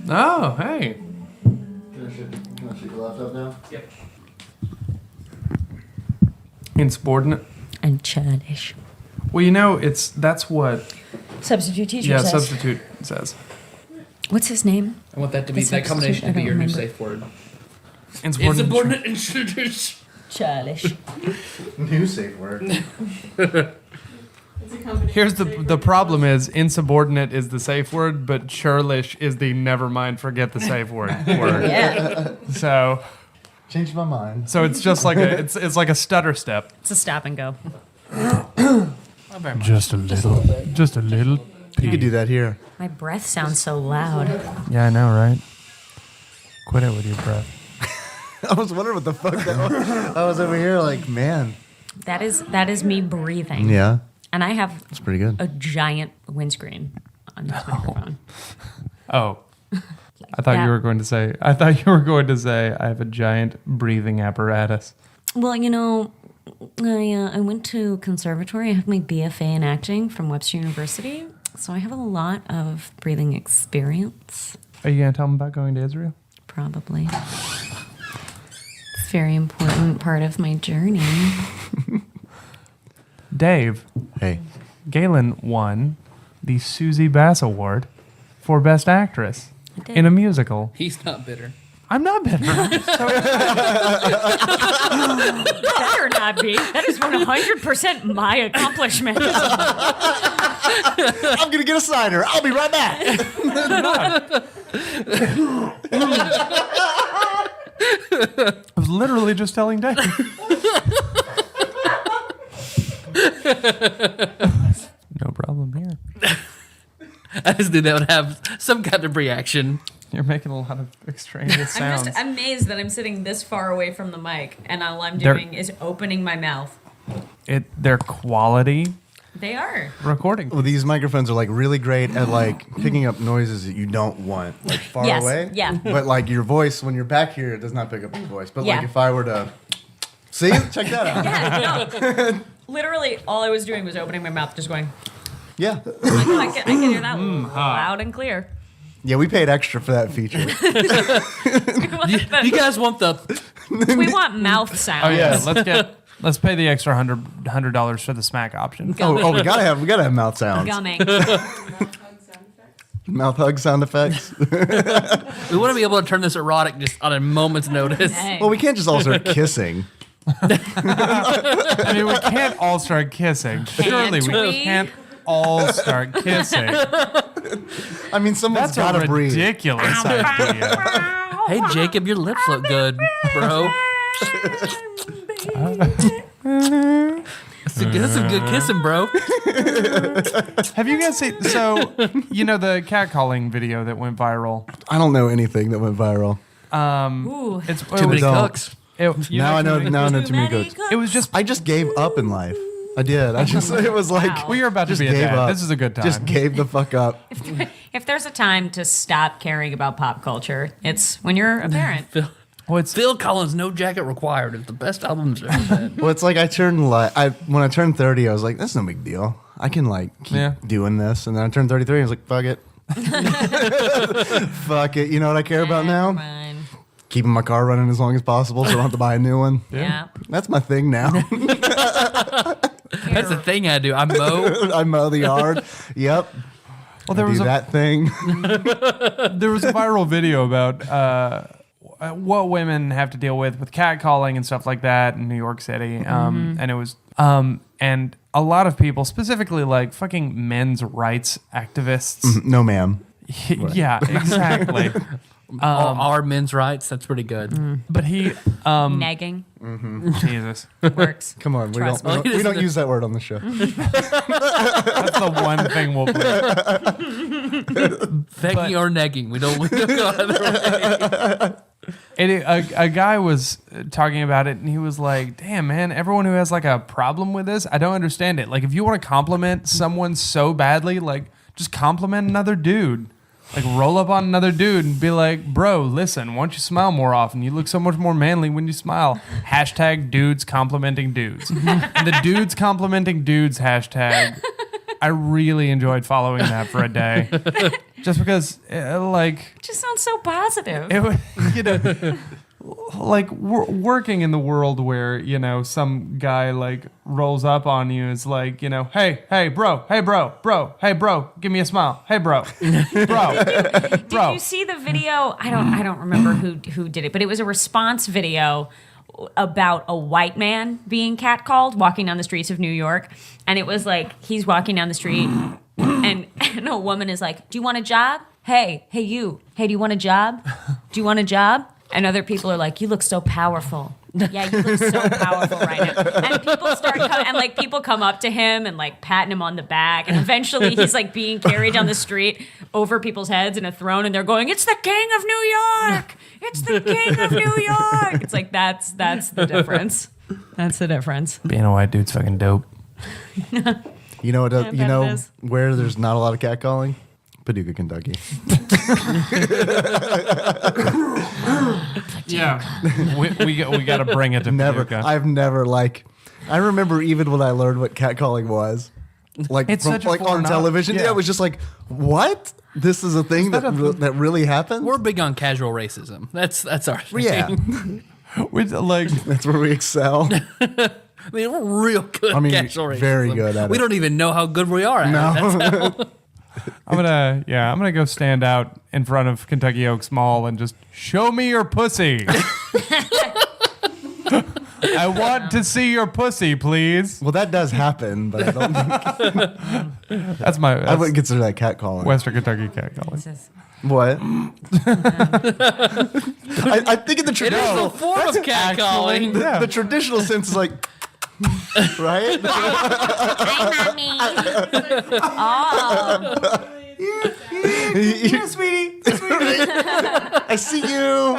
Oh, hey. Can I shake your laptop now? Yep. Insubordinate. And childish. Well, that's what Substitute teacher says. substitute says. What's his name? I want that to be The that combination to substitute, be I your don't new remember. safe word. Insubordinate. Insubordinate. Childish. New safe word. Here's the problem is insubordinate is the safe word, but churlish is the never mind, forget the safe word. Yeah. So Changed my mind. it's just like it's like a stutter step. It's a stop and go. Just a little. You could do that here. My breath sounds so loud. Yeah, I know, right? Quit it with your breath. I was wondering what the fuck that was. I was over here like, man. That is me breathing. Yeah, And I have it's pretty good. a giant windscreen on this microphone. Oh. I thought you were going to say I have a giant breathing apparatus. Well, I went to conservatory. I have my BFA in acting from Webster University. So I have a lot of breathing experience, Are you going to tell them about going to Israel? probably. It's a very important part of my journey. Dave, Hey, Galen won the Susie Bass Award for Best Actress I did. in a musical. He's not bitter. I'm not bitter. Better not be. That is 100% my accomplishment. I'm gonna get a cider. I'll be right back. I was literally just telling Dave. No problem here. I just knew that would have some kind of reaction. You're making a lot of extraneous sounds. I'm amazed that I'm sitting this far away from the mic, and all I'm They're- doing is opening my mouth. They're quality They are. recording. Well, these microphones are like really great at like picking up noises that you don't want, like far Yes, away. yeah. But like your voice, when you're back here, it does not pick up your voice. But like Yeah. if I were to see, check that out. Yeah, no. Literally, all I was doing was opening my mouth, just going. Yeah. I can hear that loud and clear. Yeah, we paid extra for that feature. You guys want the? We want mouth sounds. Oh yeah, Yes. let's pay the extra $100 for the smack option. Oh, we gotta have mouth sounds. Gumming. Mouth hug sound effects. We want to be able to turn this erotic just on a moment's notice. Hey. Well, we can't just all start kissing. I mean, we can't all start kissing. Surely we we? can't all start kissing. I mean, someone's That's a gotta breathe. ridiculous idea. Hey Jacob, your lips look good, bro. That's some good kissing, bro. Have you guys seen? So, the catcalling video that went viral. I don't know anything that went viral. Ooh. It's Too many don't. cooks. Now I know too many cooks. It was just. I just gave up in life. I did. It was like Wow. We are about to just be a gave dad. up. This is a good time. Just gave the fuck up. If there's a time to stop caring about pop culture, it's when you're a parent. Well, it's Phil Collins, No Jacket Required. It's the best album ever had. Well, it's like when I turned 30, I was like, that's no big deal. I can keep doing this. And then I turned 33, I was like, fuck it. Fuck it. You know what I care about now? Never mind. Keeping my car running as long as possible so I don't have to buy a new one. Yeah. That's my thing now. That's the thing I do. I mow. I mow the yard. Yep. well, there I was do that thing. there was a viral video about what women have to deal with catcalling and stuff like that in New York City. And it was, and a lot of people, specifically like fucking men's rights activists. No, ma'am. Yeah, exactly. Our men's rights, that's pretty good. But he, Negging Jesus, works. Come on, Trust we don't use that word on the show. that's the one thing we'll play. Begging or negging. We don't go A guy was talking about it, and he was like, damn, man, everyone who has like a problem with this, I don't understand it. Like, if you want to compliment someone so badly, like, just compliment another dude. Like, roll up on another dude and be like, bro, listen, why don't you smile more often? You look so much more manly when you smile. Hashtag dudes complimenting dudes. And the dudes complimenting dudes hashtag, I really enjoyed following that for a day. Just because, like... Just sounds so positive. It would, you know, like working in the world where, you know, some guy like rolls up on you is like, you know, hey bro, give me a smile, hey bro, Did you see the video? I don't remember who did it, but it was a response video about a white man being catcalled walking down the streets of New York, and it was like he's walking down the street and a woman is like, do you want a job? Hey you, do you want a job? Do you want a job? And other people are like, you look so powerful. Yeah, you look so powerful right now. And people people come up to him and like patting him on the back. And eventually he's like being carried down the street over people's heads in a throne. And they're going, it's the king of New York. It's the king of New York. It's like, that's the difference. That's the difference. Being a white dude's fucking dope. You know what? You know is. where there's not a lot of catcalling? Paducah, Kentucky. Yeah, we got to bring it to Never. Paducah. I've never I remember even when I learned what catcalling was, like It's such a on foreign television. knowledge. Yeah, it was just like, what? This is a thing that really happened. We're big on casual racism. That's our thing. Yeah, With like, that's where we excel. I mean, we're real good at casual racism. very good at We it. don't even know how good we are at it. That's I'm gonna go stand out in front of Kentucky Oaks Mall and just show me your pussy. I want to see your pussy, please. Well, that does happen, but I don't. That's I wouldn't consider that catcalling. Western Kentucky catcalling. What? I think in the It is traditional a form of catcalling. the traditional sense is like, right? Hi, mommy. Oh. Yeah, sweetie. I see you.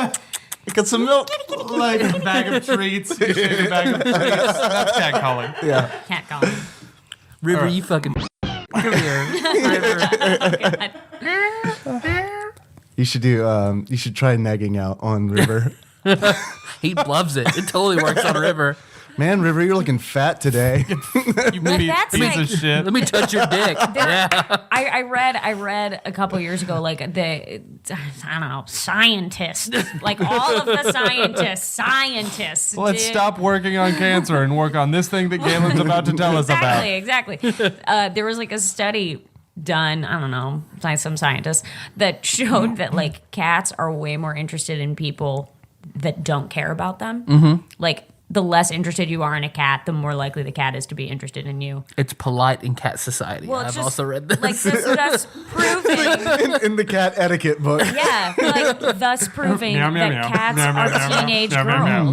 I got some milk. Like a bag of treats. You shake a bag of treats. That's catcalling. Yeah. Catcalling. River, you fucking. Come here. You should do. You should try negging out on River. He loves it. It totally works on River. Man, River, you're looking fat today. You that's piece like- of shit. Let me touch your dick. Yeah. I read a couple years ago, like I don't know, scientists, like all of the scientists. Let's did- stop working on cancer and work on this thing that Galen's about to tell us about. Exactly. There was like a study done, I don't know, by some scientists that showed that like cats are way more interested in people that don't care about them. Mm-hmm. Like, the less interested you are in a cat, the more likely the cat is to be interested in you. It's polite in cat society. Well, it's I've just, also read this. Like, thus proving, in the cat etiquette book. yeah, like thus proving Meow, meow, that meow. cats Meow, meow, are meow, teenage meow, meow, meow.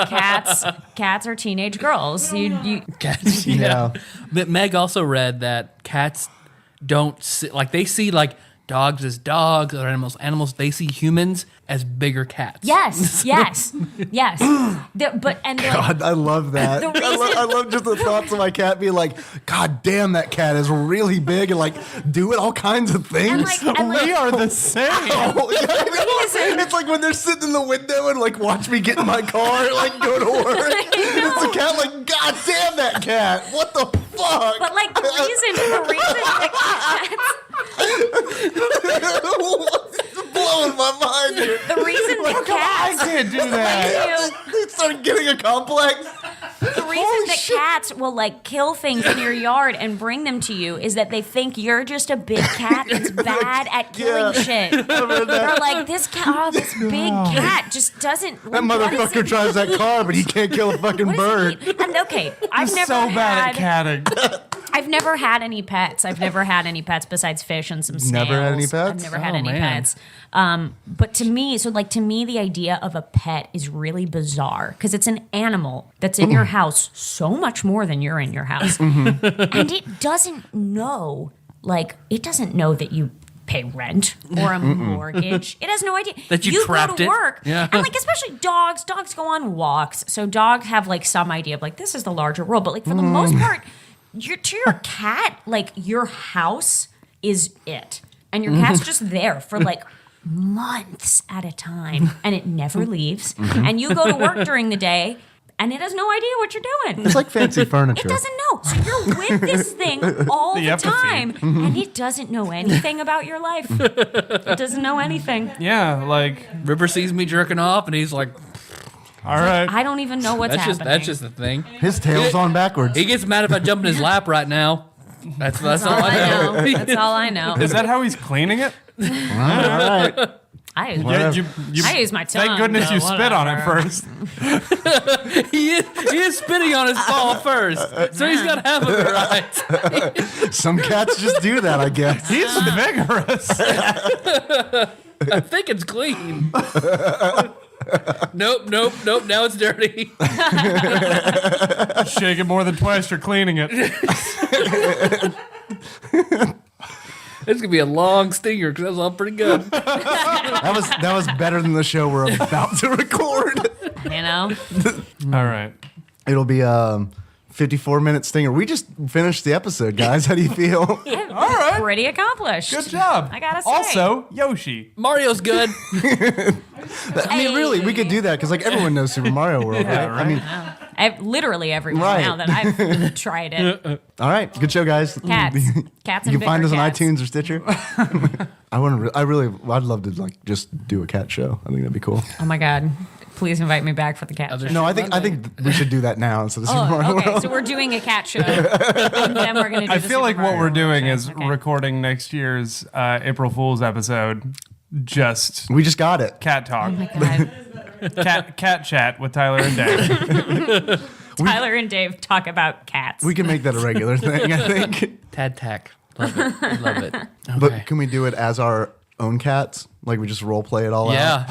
girls. Cats are teenage girls. You Cats, Yeah. But Meg also read that cats don't see, like they see like dogs as dogs, other animals. They see humans as bigger cats. yes. But God, I love that. The reason- I love just the thoughts of my cat being like, God damn, that cat is really big and like doing all kinds of things. We are the same. Oh, yeah, I know. It's like when they're sitting in the window and like watch me get in my car and like go to work. It's a cat like, God damn that cat. What the fuck? But like the reason It's blowing my mind here. the reason the I cats can't do that. They start getting a complex. the reason that cats will like kill things in your yard and bring them to you is that they think you're just a big cat that's bad at killing shit. They're like, this big cat just doesn't. That motherfucker drives that car, but he can't kill a fucking bird. And okay, I've never so bad had. at catting. I've never had any pets. I've never had any pets besides fish and some snails. Never had any pets? I've never had Oh, any man. pets. But to me, the idea of a pet is really bizarre because it's an animal that's in your house so much more than you're in your house. And it doesn't know that you pay rent or a mortgage. It has no idea. That you trapped go to it. work. Yeah. And like especially dogs go on walks. So dogs have like some idea of like this is the larger world. But like for the most part, to your cat, like your house is it. And your cat's just there for like months at a time and it never leaves. And you go to work during the day and it has no idea what you're doing. It's like fancy furniture. It doesn't know. So you're with this thing all the empathy. time. And it doesn't know anything about your life. It doesn't know anything. Yeah, like, River sees me jerking off, and he's like, all right. I don't even know what's happening. that's just the thing. His tail's on backwards. He gets mad if I jump in his lap right now. That's all That's all I know. That's all I know. Is that how he's cleaning it? All right. I use, Yeah, I use my tongue. Thank goodness so you spit on it whatever. first. He is spitting on his ball first, so he's got half of it right. Some cats just do that, I guess. He's vigorous. I think it's clean. Nope. Now it's dirty. Shake it more than twice, you're cleaning it. It's gonna be a long stinger because that was all pretty good. That was better than the show we're about to record. You know? All right. It'll be 54-minute stinger. We just finished the episode, guys. How do you feel? All right. Pretty accomplished. Good job. I gotta say. Also, Yoshi. Mario's good. I mean, really, we could do that because like everyone knows Super Mario World, right? I mean, Literally everyone Right. now that I've tried it. all right, good show, guys. Cats. Cats and You can find us bigger on cats. iTunes or Stitcher. I'd love to like just do a cat show. I think that'd be cool. Oh my God. Please invite me back for the cat show. No, I think we should do that now instead of Super Mario Oh, okay. World. So we're doing a cat show. And then we're going to do I the feel like Super what we're Mario doing show. is Okay. recording next year's April Fool's episode. Just We just got it. cat talk. Oh my God. Cat chat with Tyler and Dave. Tyler and Dave talk about cats. We can make that a regular thing, I think. Tad tack. Love it. Love it. But can we do it as our own cats? Like we just role play it all out? Yeah.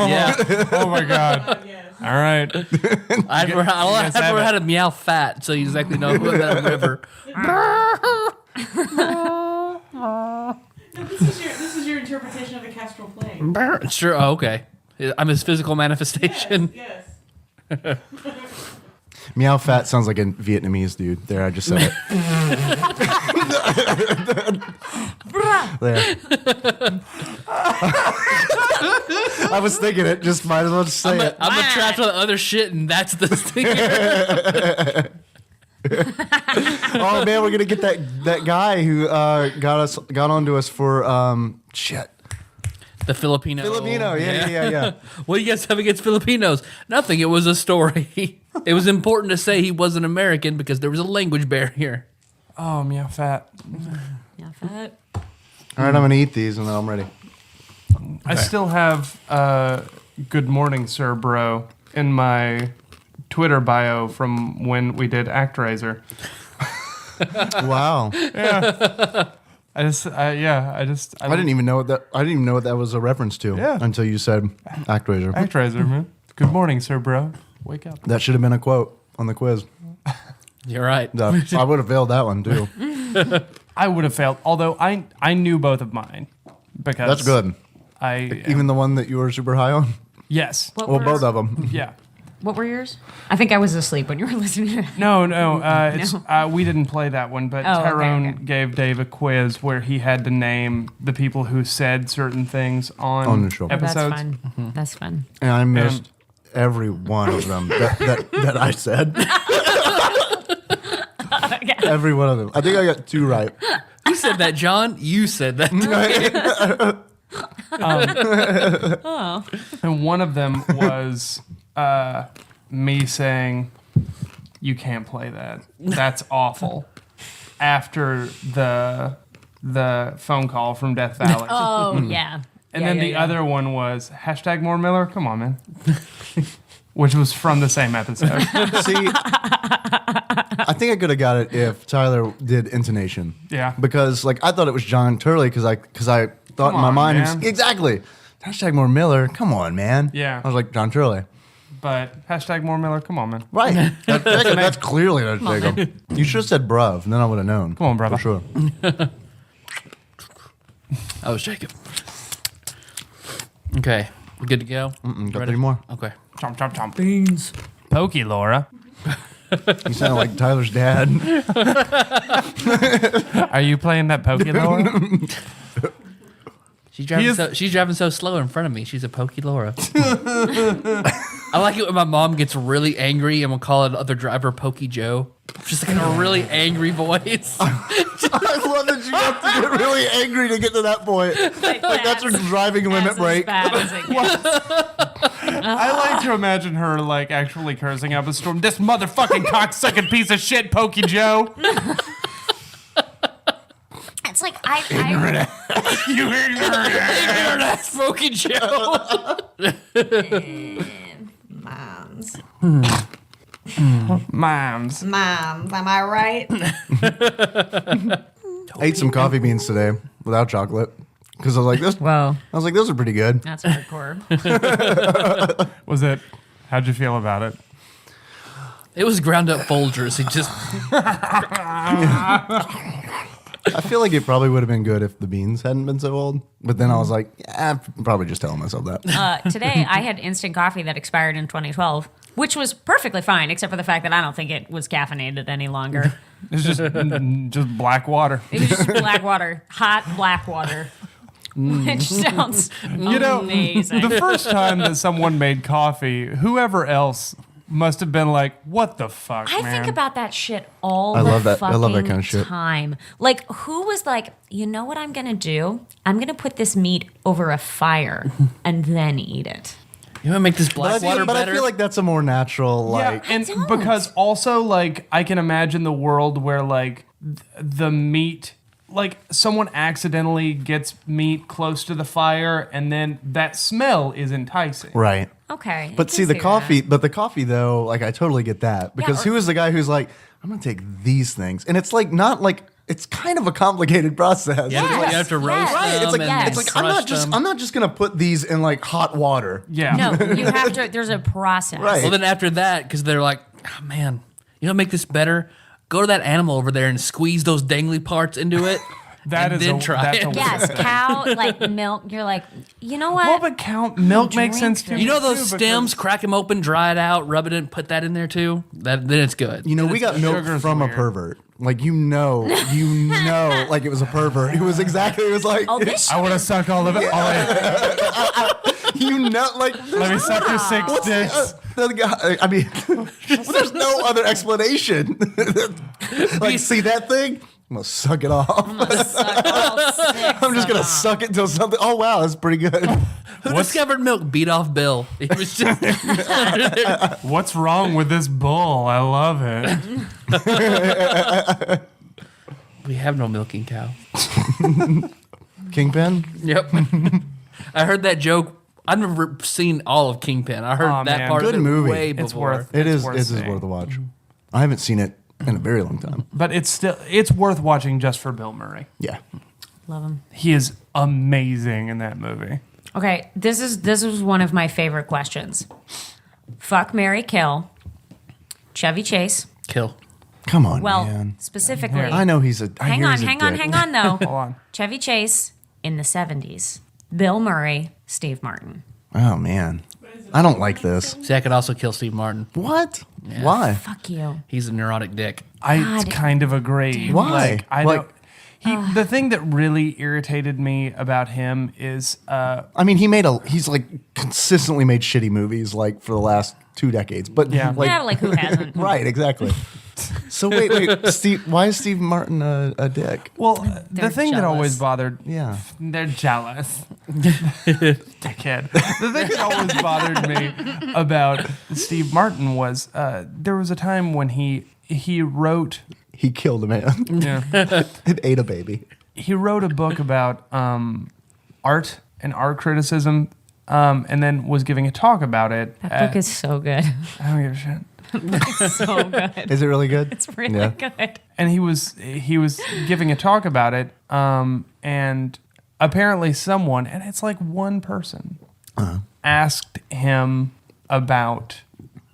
Yeah. Oh my God. All right. I've guys have never it. had a meow fat, so you exactly know what that river. This is your interpretation of a castrol play. Sure. Oh, okay. I'm his physical manifestation. Yes. Meow Fat sounds like a Vietnamese dude. There, I just said it. There. I was thinking it. Just might as well just say it. I'm attracted to other shit, and that's the stinger. Oh man, we're gonna get that guy who got onto us for shit. The Filipino. Yeah. What do you guys have against Filipinos? Nothing. It was a story. It was important to say he wasn't American because there was a language barrier. Oh, meow fat. Yeah, fat. All right, I'm gonna eat these and then I'm ready. I still have "Good morning, sir, bro" in my Twitter bio from when we did ActRaiser. Wow. I didn't even know what that was a reference to Yeah. until you said ActRaiser. ActRaiser, man. Good morning, sir, bro. Wake up. That should have been a quote on the quiz. You're right. I would have failed that one too. I would have failed, although I knew both of mine because That's good. I Even the one that you were super high on. yes, What Well, were- both of them. yeah. What were yours? I think I was asleep when you were listening to it. No, it's we didn't play that one, but Oh, okay, Tyrone okay. gave Dave a quiz where he had to name the people who said certain things on the show. That's episodes. fun. That's fun. And I missed every one of them that I said. Every one of them. I think I got 2 right. Who said that, John? You said that. And one of them was me saying, you can't play that. That's awful. After the phone call from Death Valley. Oh, yeah. And then the other one was #more Miller. Come on, man. Which was from the same episode. See, I think I could have got it if Tyler did intonation. Yeah. Because like I thought it was John Turley because I thought in my on, mind man. exactly. #more Miller. Come on, man. Yeah. I was like John Turley. But #more Miller. Come on, man. Right. That's clearly not Jacob. You should have said bruv, and then I would have known. Come on, brother. For sure. I was Jacob. Okay, we good to go? Got 3 more. Okay. Chomp, chomp, chomp. Beans. Pokey, Laura. You sound like Tyler's dad. Are you playing that Pokey, Laura? She's driving so slow in front of me. She's a Pokey Laura. I like it when my mom gets really angry and we'll call another driver Pokey Joe. Just like in a really angry voice. I love that you have to get really angry to get to that point. Like that's her driving limit break. Bad as it gets. I like to imagine her like actually cursing up a storm. This motherfucking cocksucking piece of shit, Pokey Joe. It's like You ignorant That's Pokey Joe. Moms. Moms, am I right? I ate some coffee beans today without chocolate because I was like this. Whoa, I was like, those are pretty good. that's hardcore. Was it? How'd you feel about it? It was ground up Folgers. He just I feel like it probably would have been good if the beans hadn't been so old. But then I was like, yeah, I'm probably just telling myself that. Today, I had instant coffee that expired in 2012, which was perfectly fine, except for the fact that I don't think it was caffeinated any longer. It's just black water. It was just black water, hot black water, which sounds amazing. The first time that someone made coffee, whoever else must have been like, what the fuck, I man? think about that shit all I the love that. fucking I love that kind of shit. time. Like, who was like, you know what I'm going to do? I'm going to put this meat over a fire and then eat it. You want to make this black water But better? I feel like that's a more natural, like... Yeah, and don't. because also, like, I can imagine the world where, like, the meat, like, someone accidentally gets meat close to the fire, and then that smell is enticing. Right. Okay. But see, the coffee though, like I totally get that because or- who is the guy who's like, I'm gonna take these things, and it's like not like it's kind of a complicated process. Yeah, Yes, you have to roast yes. them. Right. It's like and it's like I'm crush them. not just gonna put these in like hot water. Yeah. No, you have to, there's a process. Right. Well, then after that, because they're like, oh, man, you know what make this better? Go to that animal over there and squeeze those dangly parts into it. That and is then a, try that's it. a Yes, cow, like milk. You're like, you know what? Well, but milk makes drink sense to them. me. You know those too, stems? because- Crack them open, dry it out, rub it in, put that in there too. Then it's good. You know, we got milk sugar's from a weird. pervert. Like you know, like it was a pervert. It was exactly. It was like Oh, this I want to suck all of it. All right, you know, like let me suck your 6 what's dicks. the guy? I mean, there's no other explanation. Like, see that thing? I'm gonna suck it off. I'm just gonna suck it until something. Oh wow, that's pretty good. Who discovered milk beat off Bill? He was just What's wrong with this bull? I love it. we have no milking cow. Kingpin. Yep. I heard that joke. I've never seen all of Kingpin. I heard Aw, that man. part Good of it movie. way It's before. worth It is. worth It is seeing. worth a watch. I haven't seen it in a very long time. But it's worth watching just for Bill Murray. Yeah. Love him. He is amazing in that movie. Okay, this is one of my favorite questions. Fuck, marry, kill. Chevy Chase. Kill. Come on, Well, man. specifically. I know he's a. Hang on, though. Hold on. Chevy Chase in the 70s. Bill Murray, Steve Martin. Oh man, I don't like this. See, I could also kill Steve Martin. What? Why? Fuck you. He's a neurotic dick. I God. kind of agree. Why? Like, I Like- don't. The thing that really irritated me about him is I mean, he's like consistently made shitty movies like for the last 2 decades. But Yeah. like, Yeah, like who hasn't? right, exactly. So wait, Steve. Why is Steve Martin a dick? Well, the They're thing that always jealous. bothered Yeah. they're jealous. Dickhead. The thing that always bothered me about Steve Martin was there was a time when he wrote He killed a man. It ate a baby. he wrote a book about art and art criticism, and then was giving a talk about it. That book is so good. I don't give a shit. It's so good. Is it really good? It's really Yeah. good. And he was giving a talk about it, and apparently someone, and it's like one person, asked him about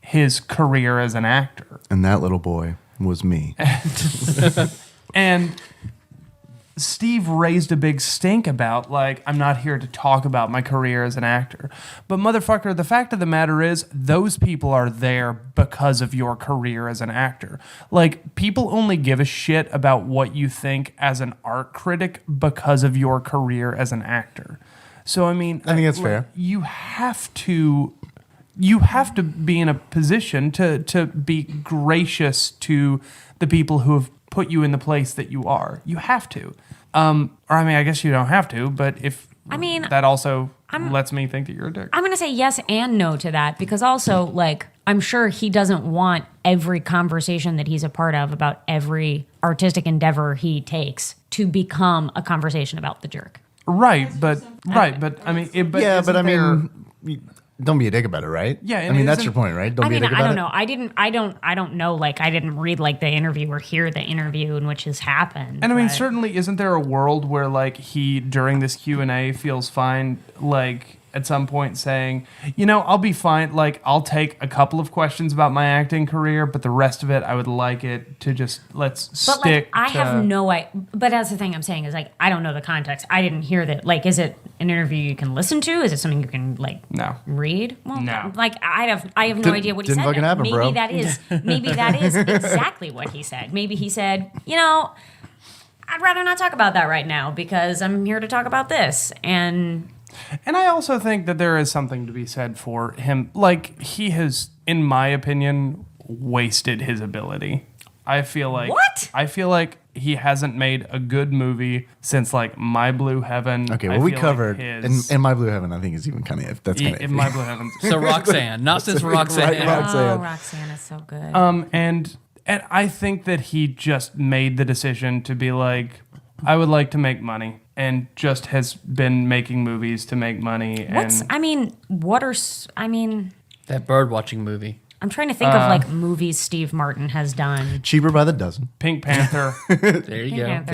his career as an actor. And that little boy was me. And Steve raised a big stink about, like, I'm not here to talk about my career as an actor. But motherfucker, the fact of the matter is, those people are there because of your career as an actor. Like, people only give a shit about what you think as an art critic because of your career as an actor. So, I mean, I think that's like, fair. You have to be in a position to be gracious to the people who have put you in the place that you are. You have to. Or I mean, I guess you don't have to, but that also lets me think that you're a dick. I'm going to say yes and no to that because also, like, I'm sure he doesn't want every conversation that he's a part of about every artistic endeavor he takes to become a conversation about the jerk. Right, but I mean, Don't be a dick about it, right? Yeah, I and mean that's isn't- your point, right? Don't I be mean, a dick about I don't it. know. I don't know. Like, I didn't read like the interview or hear the interview in which this happened. And I mean, but- certainly, isn't there a world where like he during this Q&A feels fine, like at some point saying, I'll be fine. Like, I'll take a couple of questions about my acting career, but the rest of it, I would like it to just let's But stick. like, I to, have no idea. But that's the thing I'm saying is like, I don't know the context. I didn't hear that. Like, is it an interview you can listen to? Is it something you can like No. read? Well, No. like I have no Didn't- idea what he didn't said. fucking there. happen, maybe bro. maybe that is exactly what he said. Maybe he said, I'd rather not talk about that right now because I'm here to talk about this. And I also think that there is something to be said for him. Like, he has, in my opinion, wasted his ability. I feel like What? I feel like he hasn't made a good movie since like My Blue Heaven. Okay, I well we feel like covered his- and My Blue Heaven I think is even kind of that's kind in of My Blue Heaven. So Roxanne, not since Roxanne. Right, Roxanne. Roxanne is so good. And I think that he just made the decision to be like, I would like to make money, and just has been making movies to make money. And That bird watching movie. I'm trying to think of like movies Steve Martin has done. Cheaper by the dozen. Pink Panther, There you go. Panther.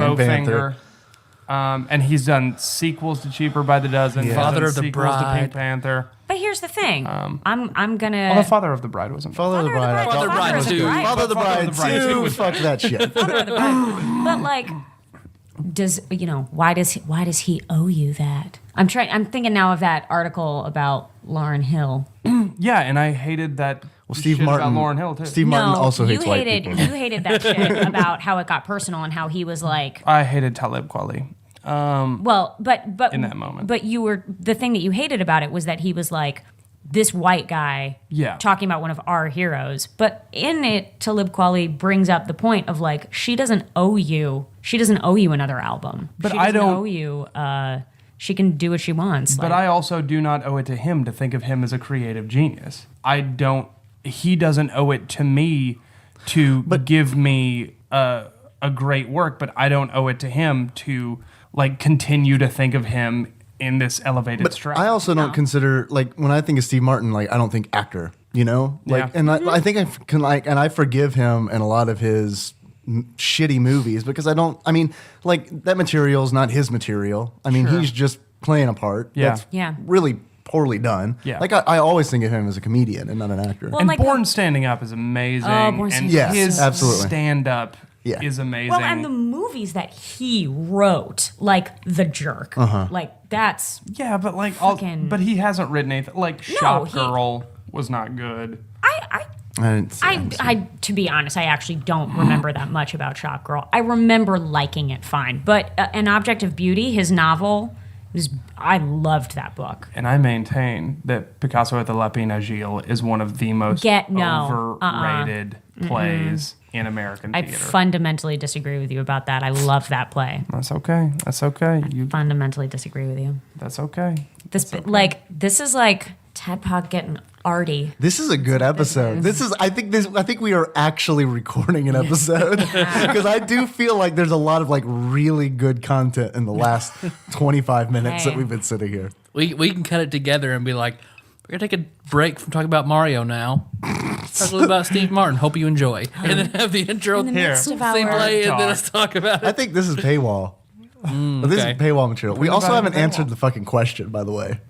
Bowfinger. And he's done sequels to Cheaper by the Dozen. Yeah. He's Father done of the sequels to Bride. Pink Panther. But here's the thing. I'm gonna. Well, the Father of the Bride wasn't. Father of the Bride. Father of the Bride too. Father of the Father Bride of the Bride too. too was Fuck that shit. But like, why does he owe you that? I'm thinking now of that article about Lauryn Hill. Yeah, and I hated that. Well, Steve shit Martin. about Lauryn Hill too. Steve Martin also you hates white hated people. you hated that shit about how it got personal and how he was like. I hated Talib Kweli. Well, but In that moment. But the thing that you hated about it was that he was like this white guy talking about one of our heroes. But in it, Talib Kweli brings up the point of like she doesn't owe you another album. But she I doesn't don't- owe you she can do what she wants. But I also do not owe it to him to think of him as a creative genius. He doesn't owe it to me to give me a great work, but I don't owe it to him to like continue to think of him in this elevated But stride. I also don't consider like when I think of Steve Martin, like I don't think actor, like, Yeah. and I think I can and I forgive him in a lot of his shitty movies because I mean, like that material is not his material. I mean, Sure. he's just playing a part. Yeah. That's Yeah. really poorly done. Yeah. Like I always think of him as a comedian and not an actor. Well, and like Born Standing Up is amazing. Oh, Born and Standing Up. his Yes, absolutely. stand-up Yeah. is amazing. well, and the movies that he wrote, like The Jerk, like that's yeah, but like Fucking- but he hasn't written anything. Like No, Shop he- Girl was not good. I to be honest, I actually don't remember that much about Shop Girl. I remember liking it fine, but An Object of Beauty, his novel, I loved that book. And I maintain that Picasso at the Lapin Agile is one of the most overrated plays in American I theater. fundamentally disagree with you about that. I love that play. That's okay. That's okay. Fundamentally disagree with you. That's okay. This is like TADPOG getting arty. This is a good episode. I think we are actually recording an episode because I do feel like there's a lot of like really good content in the last 25 minutes that we've been sitting here. We can cut it together and be like, we're going to take a break from talking about Mario now. Talk a little about Steve Martin. Hope you enjoy. And then have the intro Here. scene play and then let's talk about I it. think this is paywall. This is okay. paywall material. We also about haven't paywall. answered the fucking question, by the way.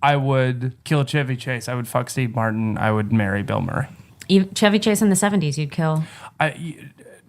I would kill Chevy Chase. I would fuck Steve Martin. I would marry Bill Murray. Chevy Chase in the 70s, you'd kill.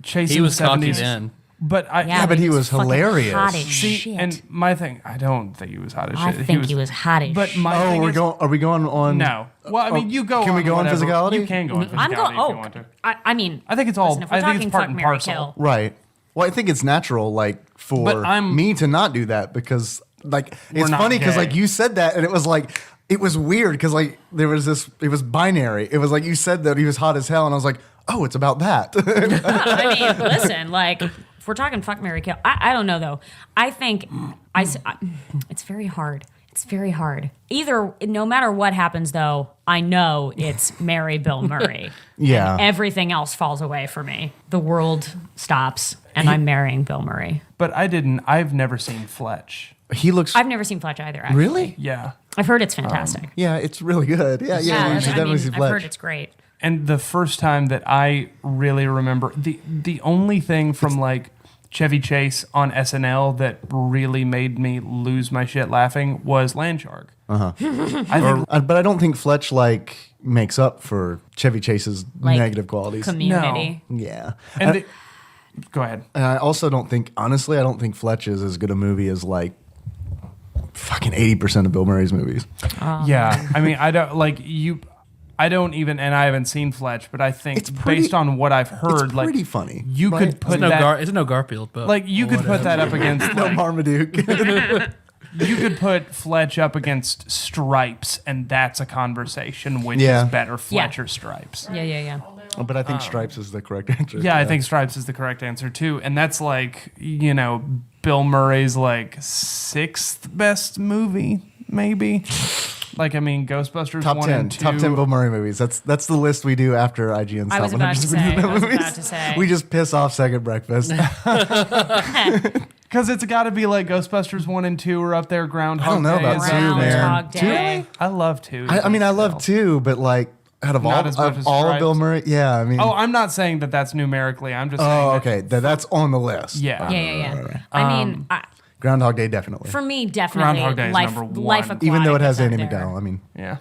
Chase He in was the cocky 70s. then. But but he was fucking hilarious. Hot as see, shit. and my thing, I don't think he was hot as I shit. think he was hot as But shit. my thing is, Are we going on? no. Well, I mean, you go. Can we go on whatever. physicality? You can go on physicality I'm going. if you want to. I mean, I think it's all. listen, if we're I think talking it's part fuck, and marry, parcel. kill. Right. Well, I think it's natural, like for But I'm- me to not do that because, like, We're it's not funny because gay. like you said that and it was like it was weird because like there was this. It was binary. It was like you said that he was hot as hell, and I was like, oh, it's about that. I mean, listen, like, if we're talking fuck, marry, kill, I don't know, though. I think it's very hard. It's very hard. Either, no matter what happens, though, I know it's marry Bill Murray. Yeah. And everything else falls away for me. The world stops, and I'm marrying Bill Murray. But I've never seen Fletch. He looks I've never seen Fletch either, actually. really. Yeah. I've heard it's fantastic. Yeah, it's really good. Yeah, you should definitely see I've Fletch. heard it's great. And the first time that I really remember, the only thing from like Chevy Chase on SNL that really made me lose my shit laughing was Land Shark. I think But I don't think Fletch like makes up for Chevy Chase's Like, negative qualities. Community. Yeah. and go ahead. And I also don't think, honestly, I don't think Fletch is as good a movie as like fucking 80% of Bill Murray's movies. Yeah, I mean, I don't like you. I don't even, and I haven't seen Fletch, but I think It's pretty- based on what I've heard, It's like pretty funny. you right? could put It's that, no Garfield, but like you could put that up against, No like, Marmaduke. you could put Fletch up against Stripes, and that's a conversation which Yeah. is better Fletch or Stripes. Yeah. But I think Stripes is the correct answer. Yeah, I think Stripes is the correct answer too, and that's like Bill Murray's like 6th best movie, maybe. Like I mean, Ghostbusters Top 1 10. and 2. Top 10 Bill Murray movies. That's the list we do after IGN I was about to say. We just piss off Second Breakfast. Because it's got to be like Ghostbusters 1 and 2 are up there. Groundhog I don't know Day about is two, up man. there. Groundhog Day. I love 2. I mean, I love still. two, but like out of Not as much as all of Bill Stripes. Murray, yeah. I mean, Oh, I'm not saying that that's numerically. I'm just saying. oh, that- okay, that's on the list. Yeah. Yeah. I mean, Groundhog Day definitely. for me, definitely Groundhog Day is life, number one. life Aquatic Even though it has is up Andy there. McDowell, I mean, Yeah.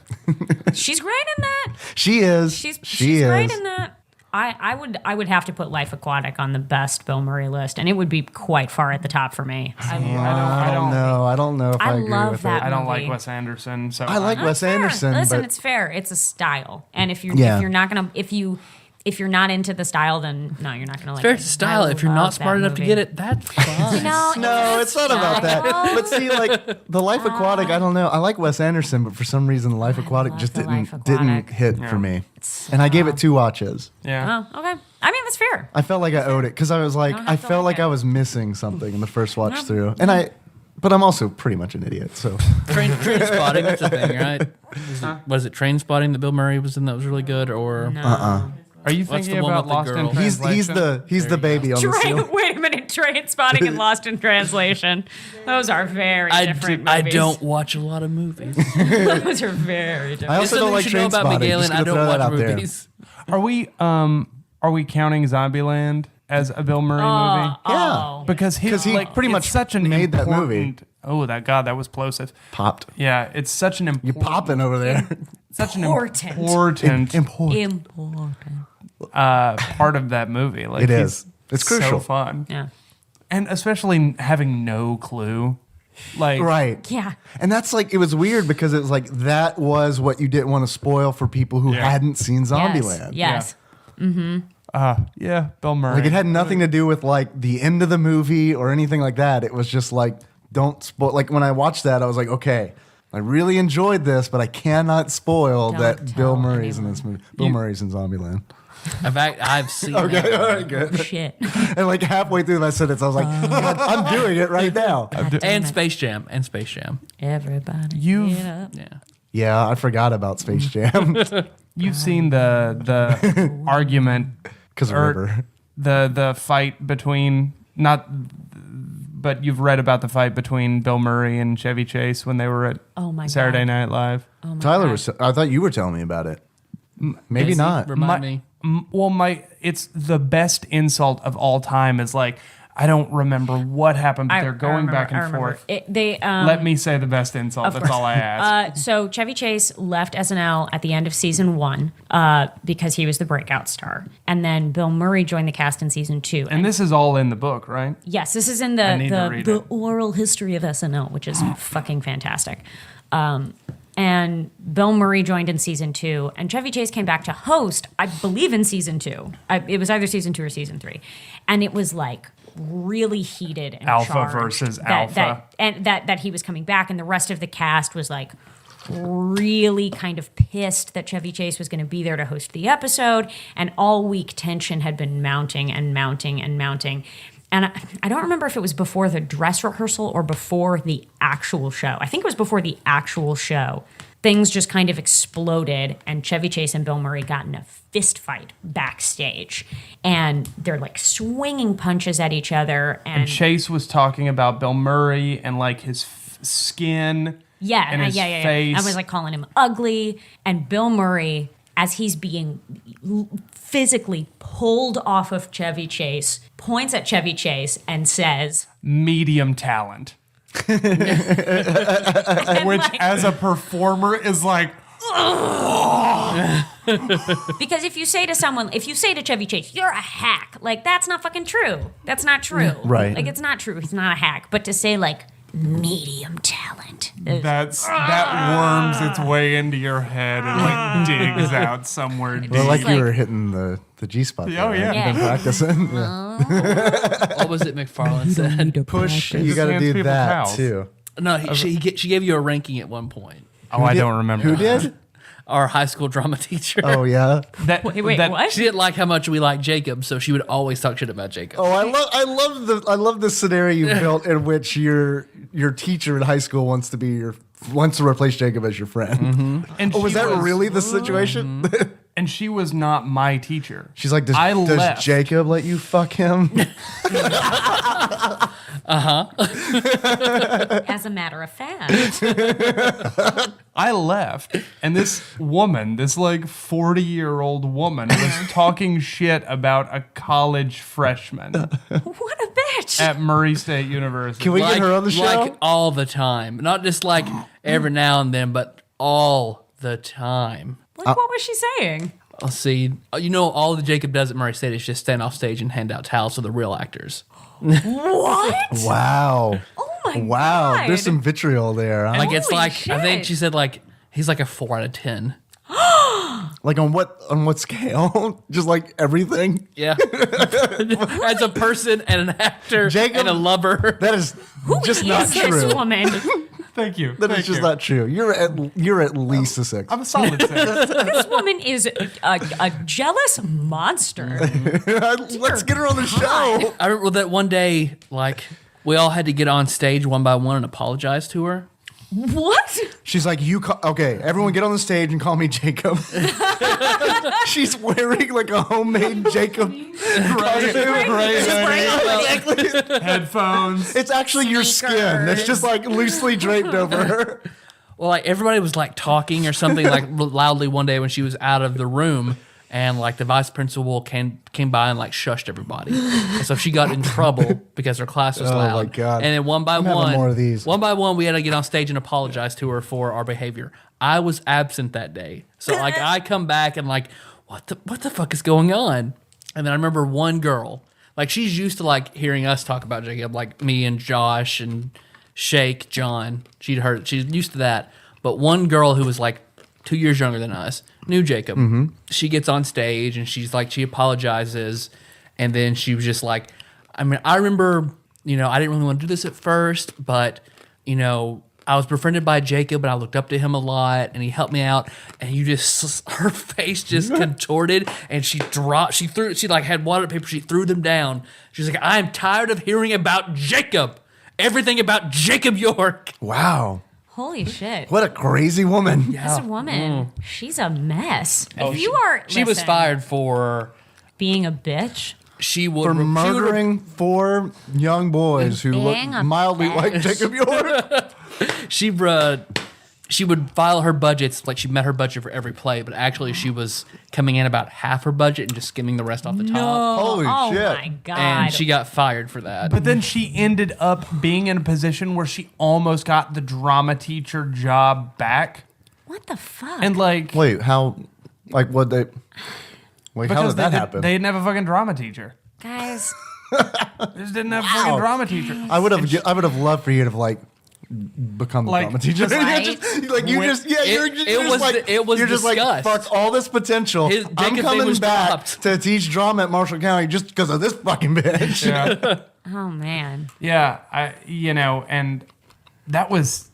She's great in that. she is. She's she is. great in that. I would have to put Life Aquatic on the best Bill Murray list, and it would be quite far at the top for me. I don't know. I don't know if I agree love with that it. I don't movie. like Wes Anderson. So I like Wes Fair. Anderson, Listen, but it's fair. It's a style, and if you're Yeah. if you're not into the style, then no, you're not gonna like fair it. to style. I If you're love not that smart enough to movie. get it, that's fine. no, it's not about that. But see, like the Life Aquatic, I don't know. I like Wes Anderson, but for some reason, the Life Aquatic love just The Life didn't Aquatic. hit for me. And I gave it 2 watches. Yeah. Oh, okay. I mean, that's fair. I felt like I owed it because I was like, don't I have to felt like like it. I was missing something in the first watch through, but I'm also pretty much an idiot. So Train spotting, that's the thing, right? Was it Train Spotting that Bill Murray was in that was really good, or No. Are you What's the thinking one about with the Lost in girl? Translation? he's the baby on the seal. Wait a minute. Train Spotting and Lost in Translation. Those are very different I movies. don't watch a lot of movies. Those are very different. I also don't like you should know Train about me, Spotting. Just Galen. I gonna throw don't that out watch there. movies. Are we counting Zombieland as a Bill Murray movie? Yeah, Because he pretty it's much such an made that movie. important- Oh, that was plosive. popped. Yeah, it's such an You important, popping over there? such an Important. important Important. part of that movie. Like It he's is. It's so crucial. fun, Yeah. and especially having no clue. Like Right. Yeah. And that's like, it was weird because it was like, that was what you didn't want to spoil for people who Yeah. hadn't seen Zombieland. Yes. Yeah, Bill Murray. Like it had nothing to do with like the end of the movie or anything like that. It was just like, don't spoil. Like when I watched that, I was like, okay, I really enjoyed this, but I cannot spoil Don't that Bill tell Murray's in anyone. this movie. Bill Murray's in Zombieland. In fact, I've seen Okay, that. all right, good. Shit. And like halfway through that sentence, I was like, I'm doing it right now. And Space Jam. Everybody. You've- get up. Yeah. Yeah, I forgot about Space Jam You've seen the argument because of or River. the fight between but you've read about the fight between Bill Murray and Chevy Chase when they were at Oh my Saturday God. Night Live. Oh my Tyler God. was. I thought you were telling me about it. Maybe not. Remind me. It's the best insult of all time is like, I don't remember what happened, but they're going back and forth. Let Let me say the best insult. That's all I ask. So Chevy Chase left SNL at the end of season 1 because he was the breakout star, and then Bill Murray joined the cast in season 2. And this is all in the book, right? Yes, this is in I need to read the it. oral history of SNL, which is fucking fantastic. And Bill Murray joined in season 2, and Chevy Chase came back to host, I believe, in season 2. It was either season 2 or season 3, and it was like really heated and Alpha charged versus that, alpha. that he was coming back, and the rest of the cast was like really kind of pissed that Chevy Chase was going to be there to host the episode, and all week tension had been mounting and mounting and mounting. And I don't remember if it was before the dress rehearsal or before the actual show. I think it was before the actual show. Things just kind of exploded, and Chevy Chase and Bill Murray got in a fist fight backstage. And they're like swinging punches at each other. And Chase was talking about Bill Murray and like his skin. Yeah, and his yeah. face. I was like calling him ugly. And Bill Murray, as he's being physically pulled off of Chevy Chase, points at Chevy Chase and says, medium talent. Which, as a performer, is like, because if you say to Chevy Chase, you're a hack, like that's not fucking true. That's not true. Right. Like it's not true. He's not a hack. But to say like medium talent. that worms its way into your head and like digs out somewhere deep. Well, like like- you were hitting the G spot. Oh, there, right? yeah. You've been practicing. Yeah. What was it McFarlane said? Push. You Just got to hands do people that towels. too. No, she gave you a ranking at one point. Oh, I don't remember. Who did? Our high school drama teacher. Oh yeah. That, Wait, that, what? She didn't like how much we liked Jacob, so she would always talk shit about Jacob. Oh, I love the scenario you built in which your teacher in high school wants to replace Jacob as your friend. And Oh, was she that really the situation? And she was not my teacher. She's like, does left. Jacob let you fuck him? As a matter of fact. I left, and this woman, this like 40-year-old woman, was talking shit about a college freshman What a bitch. at Murray State University. Can we get her on the show? Like all the time. Not just like every now and then, but all the time. Like, what was she saying? Let's see. You know, all that Jacob does at Murray State is just stand off stage and hand out towels to the real actors. What? Wow. Oh my Wow. God. There's some vitriol there. Huh? Like, it's Holy like, I think shit. she said, like, he's like a 4 out of 10. Like on what scale? Just like everything? Yeah. As a person and an actor Jacob- and a lover. That is just Who not is this true. woman? Thank you. That is Thank just you. not true. You're at least a 6. I'm a solid 6. This woman is a jealous monster. Let's get her on the show. I remember that one day, like, we all had to get on stage one by one and apologize to her. What? She's like, okay, everyone get on the stage and call me Jacob. She's wearing like a homemade Jacob Headphones. It's actually your skin. It's just like loosely draped over her. Well, like, everybody was, like, talking or something, like, loudly one day when she was out of the room. And, like, the vice principal came by and, like, shushed everybody. And so she got in trouble because her class was Oh, loud. my God. And then one by having one, more of these. one by one, we had to get on stage and apologize to her for our behavior. I was absent that day. So, like, I come back and, like, what the fuck is going on? And then I remember one girl, like, she's used to, like, hearing us talk about Jacob, like me and Josh and John. She's used to that. But one girl who was, like, 2 years younger than us, knew Jacob. She gets on stage and she's like, she apologizes. And then she was just like, I mean, I remember, I didn't really want to do this at first, but, I was befriended by Jacob and I looked up to him a lot and he helped me out. And her face just contorted and she had water paper, she threw them down. She's like, I'm tired of hearing about Jacob. Everything about Jacob York. Wow. Holy shit. What a crazy woman. This woman, she's a mess. She was fired for being a bitch. For murdering 4 young boys who look mildly like Jacob York. She would file her budgets like she met her budget for every play, but actually she was coming in about half her budget and just skimming the rest off the top. Holy shit. Oh my God. And she got fired for that. But then she ended up being in a position where she almost got the drama teacher job back. What the fuck? And like, Wait, how? Like, what they? Wait, how did that happen? They didn't have a fucking drama teacher. Guys. They just didn't have a fucking drama teacher. I would have loved for you to like become the drama teacher. It was you're just like, discussed. fuck all this potential. I'm Jacob's name coming was back dropped. to teach drama at Marshall County just because of this fucking bitch. Yeah. Oh man. Yeah, and that was,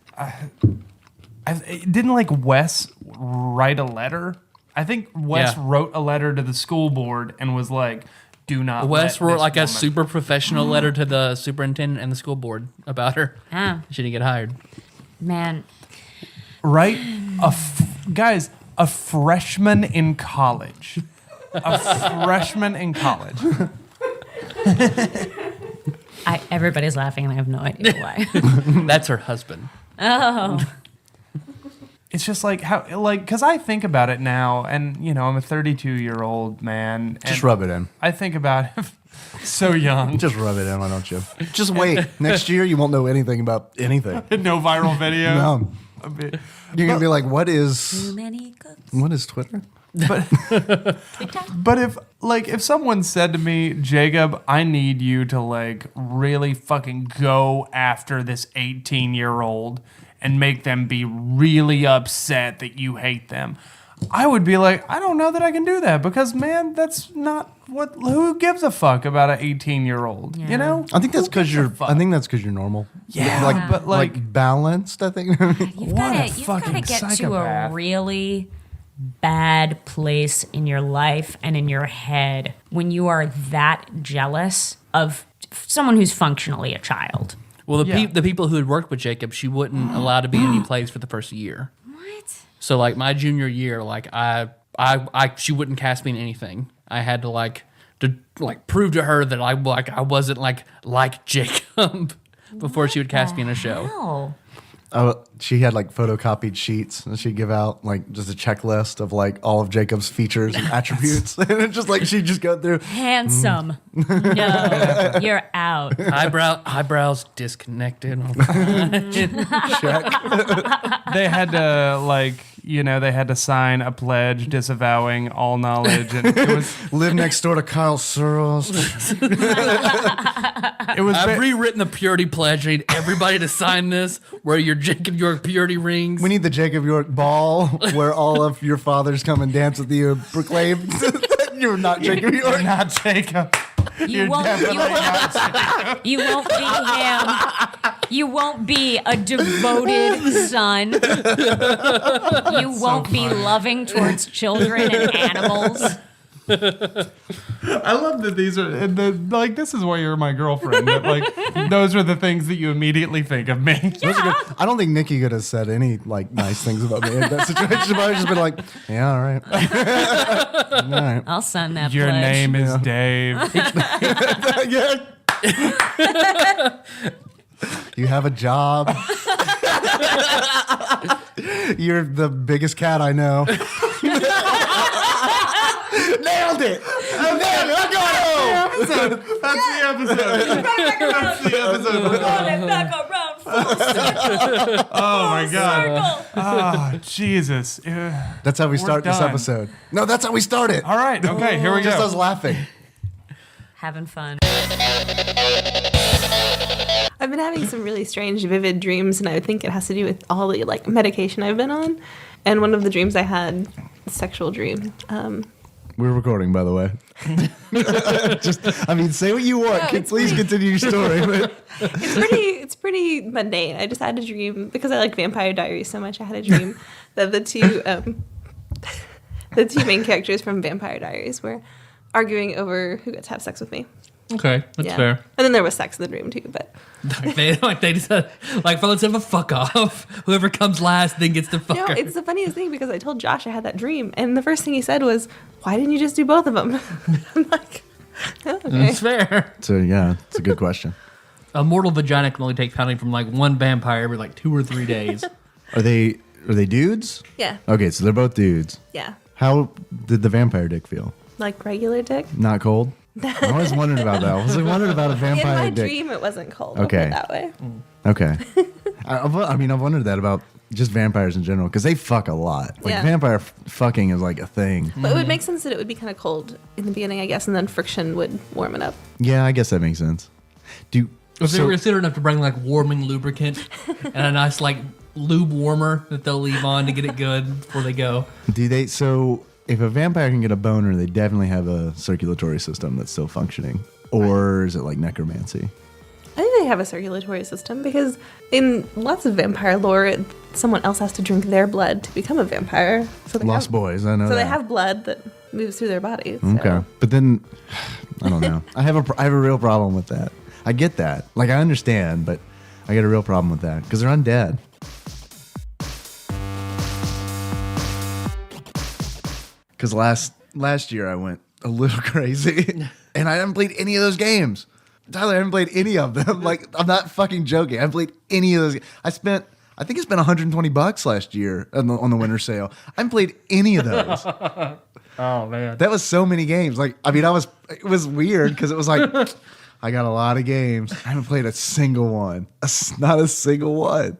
didn't like Wes write a letter? I think Wes wrote a letter to the school board and was like, do not Wes let wrote this like a woman- super professional letter to the superintendent and the school board about her. She didn't get hired. Man. Right? Guys, a freshman in college. A freshman in college. Everybody's laughing and I have no idea why. That's her husband. Oh. It's just like because I think about it now, and I'm a 32-year-old man. Just rub it in. I think about it so young. Just rub it in, why don't you? Just wait. Next year, you won't know anything about anything. No viral video. No. You're gonna be like, what is Too many cooks. what is Twitter? But if someone said to me, Jacob, I need you to like really fucking go after this 18-year-old and make them be really upset that you hate them, I would be like, I don't know that I can do that because, man, that's not who gives a fuck about an 18-year-old, Yeah. I think that's because you're normal. Yeah, but like balanced, I think. You've What a got to fucking get to a psychopath. really bad place in your life and in your head when you are that jealous of someone who's functionally a child. Well, the people who had worked with Jacob, she wouldn't allow to be in any plays for the first year. What? So like my junior year, like she wouldn't cast me in anything. I had to prove to her that I wasn't like Jacob before she would cast me in a show. Hell? She had like photocopied sheets and she'd give out like just a checklist of like all of Jacob's features and attributes. And it's just like she'd just go through. Handsome. No, you're out. Eyebrows disconnected. Check. they had to they had to sign a pledge disavowing all knowledge, and it was Live next door to Kyle Searles. I've rewritten the purity pledge. I need everybody to sign this. Wear your Jacob York purity rings. We need the Jacob York ball where all of your fathers come and dance with you and proclaim that you're not Jacob York. You're not Jacob. You won't be him. You won't be a devoted son. You won't be loving towards children and animals. I love that these are this is why you're my girlfriend. That like those are the things that you immediately think of me. I don't think Nikki could have said any like nice things about me in that situation. She'd probably just been like, yeah, all right. All right. I'll sign that Your pledge. name is Dave. Yeah. You have a job. You're the biggest cat I know. Nailed it! I got home! That's the episode. Oh my god. Oh, Jesus. That's how we start this done. episode. No, that's how we start it. All right. Okay, here we Just go. us laughing. Having fun. I've been having some really strange, vivid dreams, and I think it has to do with all the like medication I've been on. And one of the dreams I had, a sexual dream. We're recording, by the way. Say what you want. No, Please continue your story. But It's pretty mundane. I just had a dream because I like Vampire Diaries so much. I had a dream that the two main characters from Vampire Diaries were arguing over who gets to have sex with me. Okay, that's fair. And then there was sex in the dream too, but they just for let's have a fuck off. Whoever comes last then gets to fuck no, her. it's the funniest thing because I told Josh I had that dream, and the first thing he said was, "Why didn't you just do both of them?" I'm like, oh, okay. That's fair. so yeah, it's a good question. A mortal vagina can only take pounding from like one vampire every like 2 or 3 days. Are they dudes? Yeah, Okay, so they're both dudes. yeah, How did the vampire dick feel? like regular dick. Not cold? I always wondered about that. I was like wondering about a In vampire my dick. dream, it wasn't cold. Okay. I'll put it that way. Okay. I've wondered that about just vampires in general because they fuck a lot. Like Yeah. vampire fucking is like a thing. But it would make sense that it would be kind of cold in the beginning, I guess, and then friction would warm it up. Yeah, I guess that makes sense. If they were considerate enough to bring like warming lubricant and a nice like lube warmer that they'll leave on to get it good before they go. So if a vampire can get a boner, they definitely have a circulatory system that's still functioning. Or is it like necromancy? I think they have a circulatory system because in lots of vampire lore, someone else has to drink their blood to become a vampire. So they Lost have, Boys, I know So that. they have blood that moves through their bodies. so- Okay. But then, I don't know. I have a real problem with that. I get that. Like, I understand, but I get a real problem with that because they're undead. Because last year I went a little crazy and I haven't played any of those games. Tyler, I haven't played any of them. Like, I'm not fucking joking. I haven't played any of those. I think I spent $120 last year on the winter sale. I haven't played any of those. Oh man. That was so many games. Like, it was weird because it was like, I got a lot of games. I haven't played a single one. Not a single one.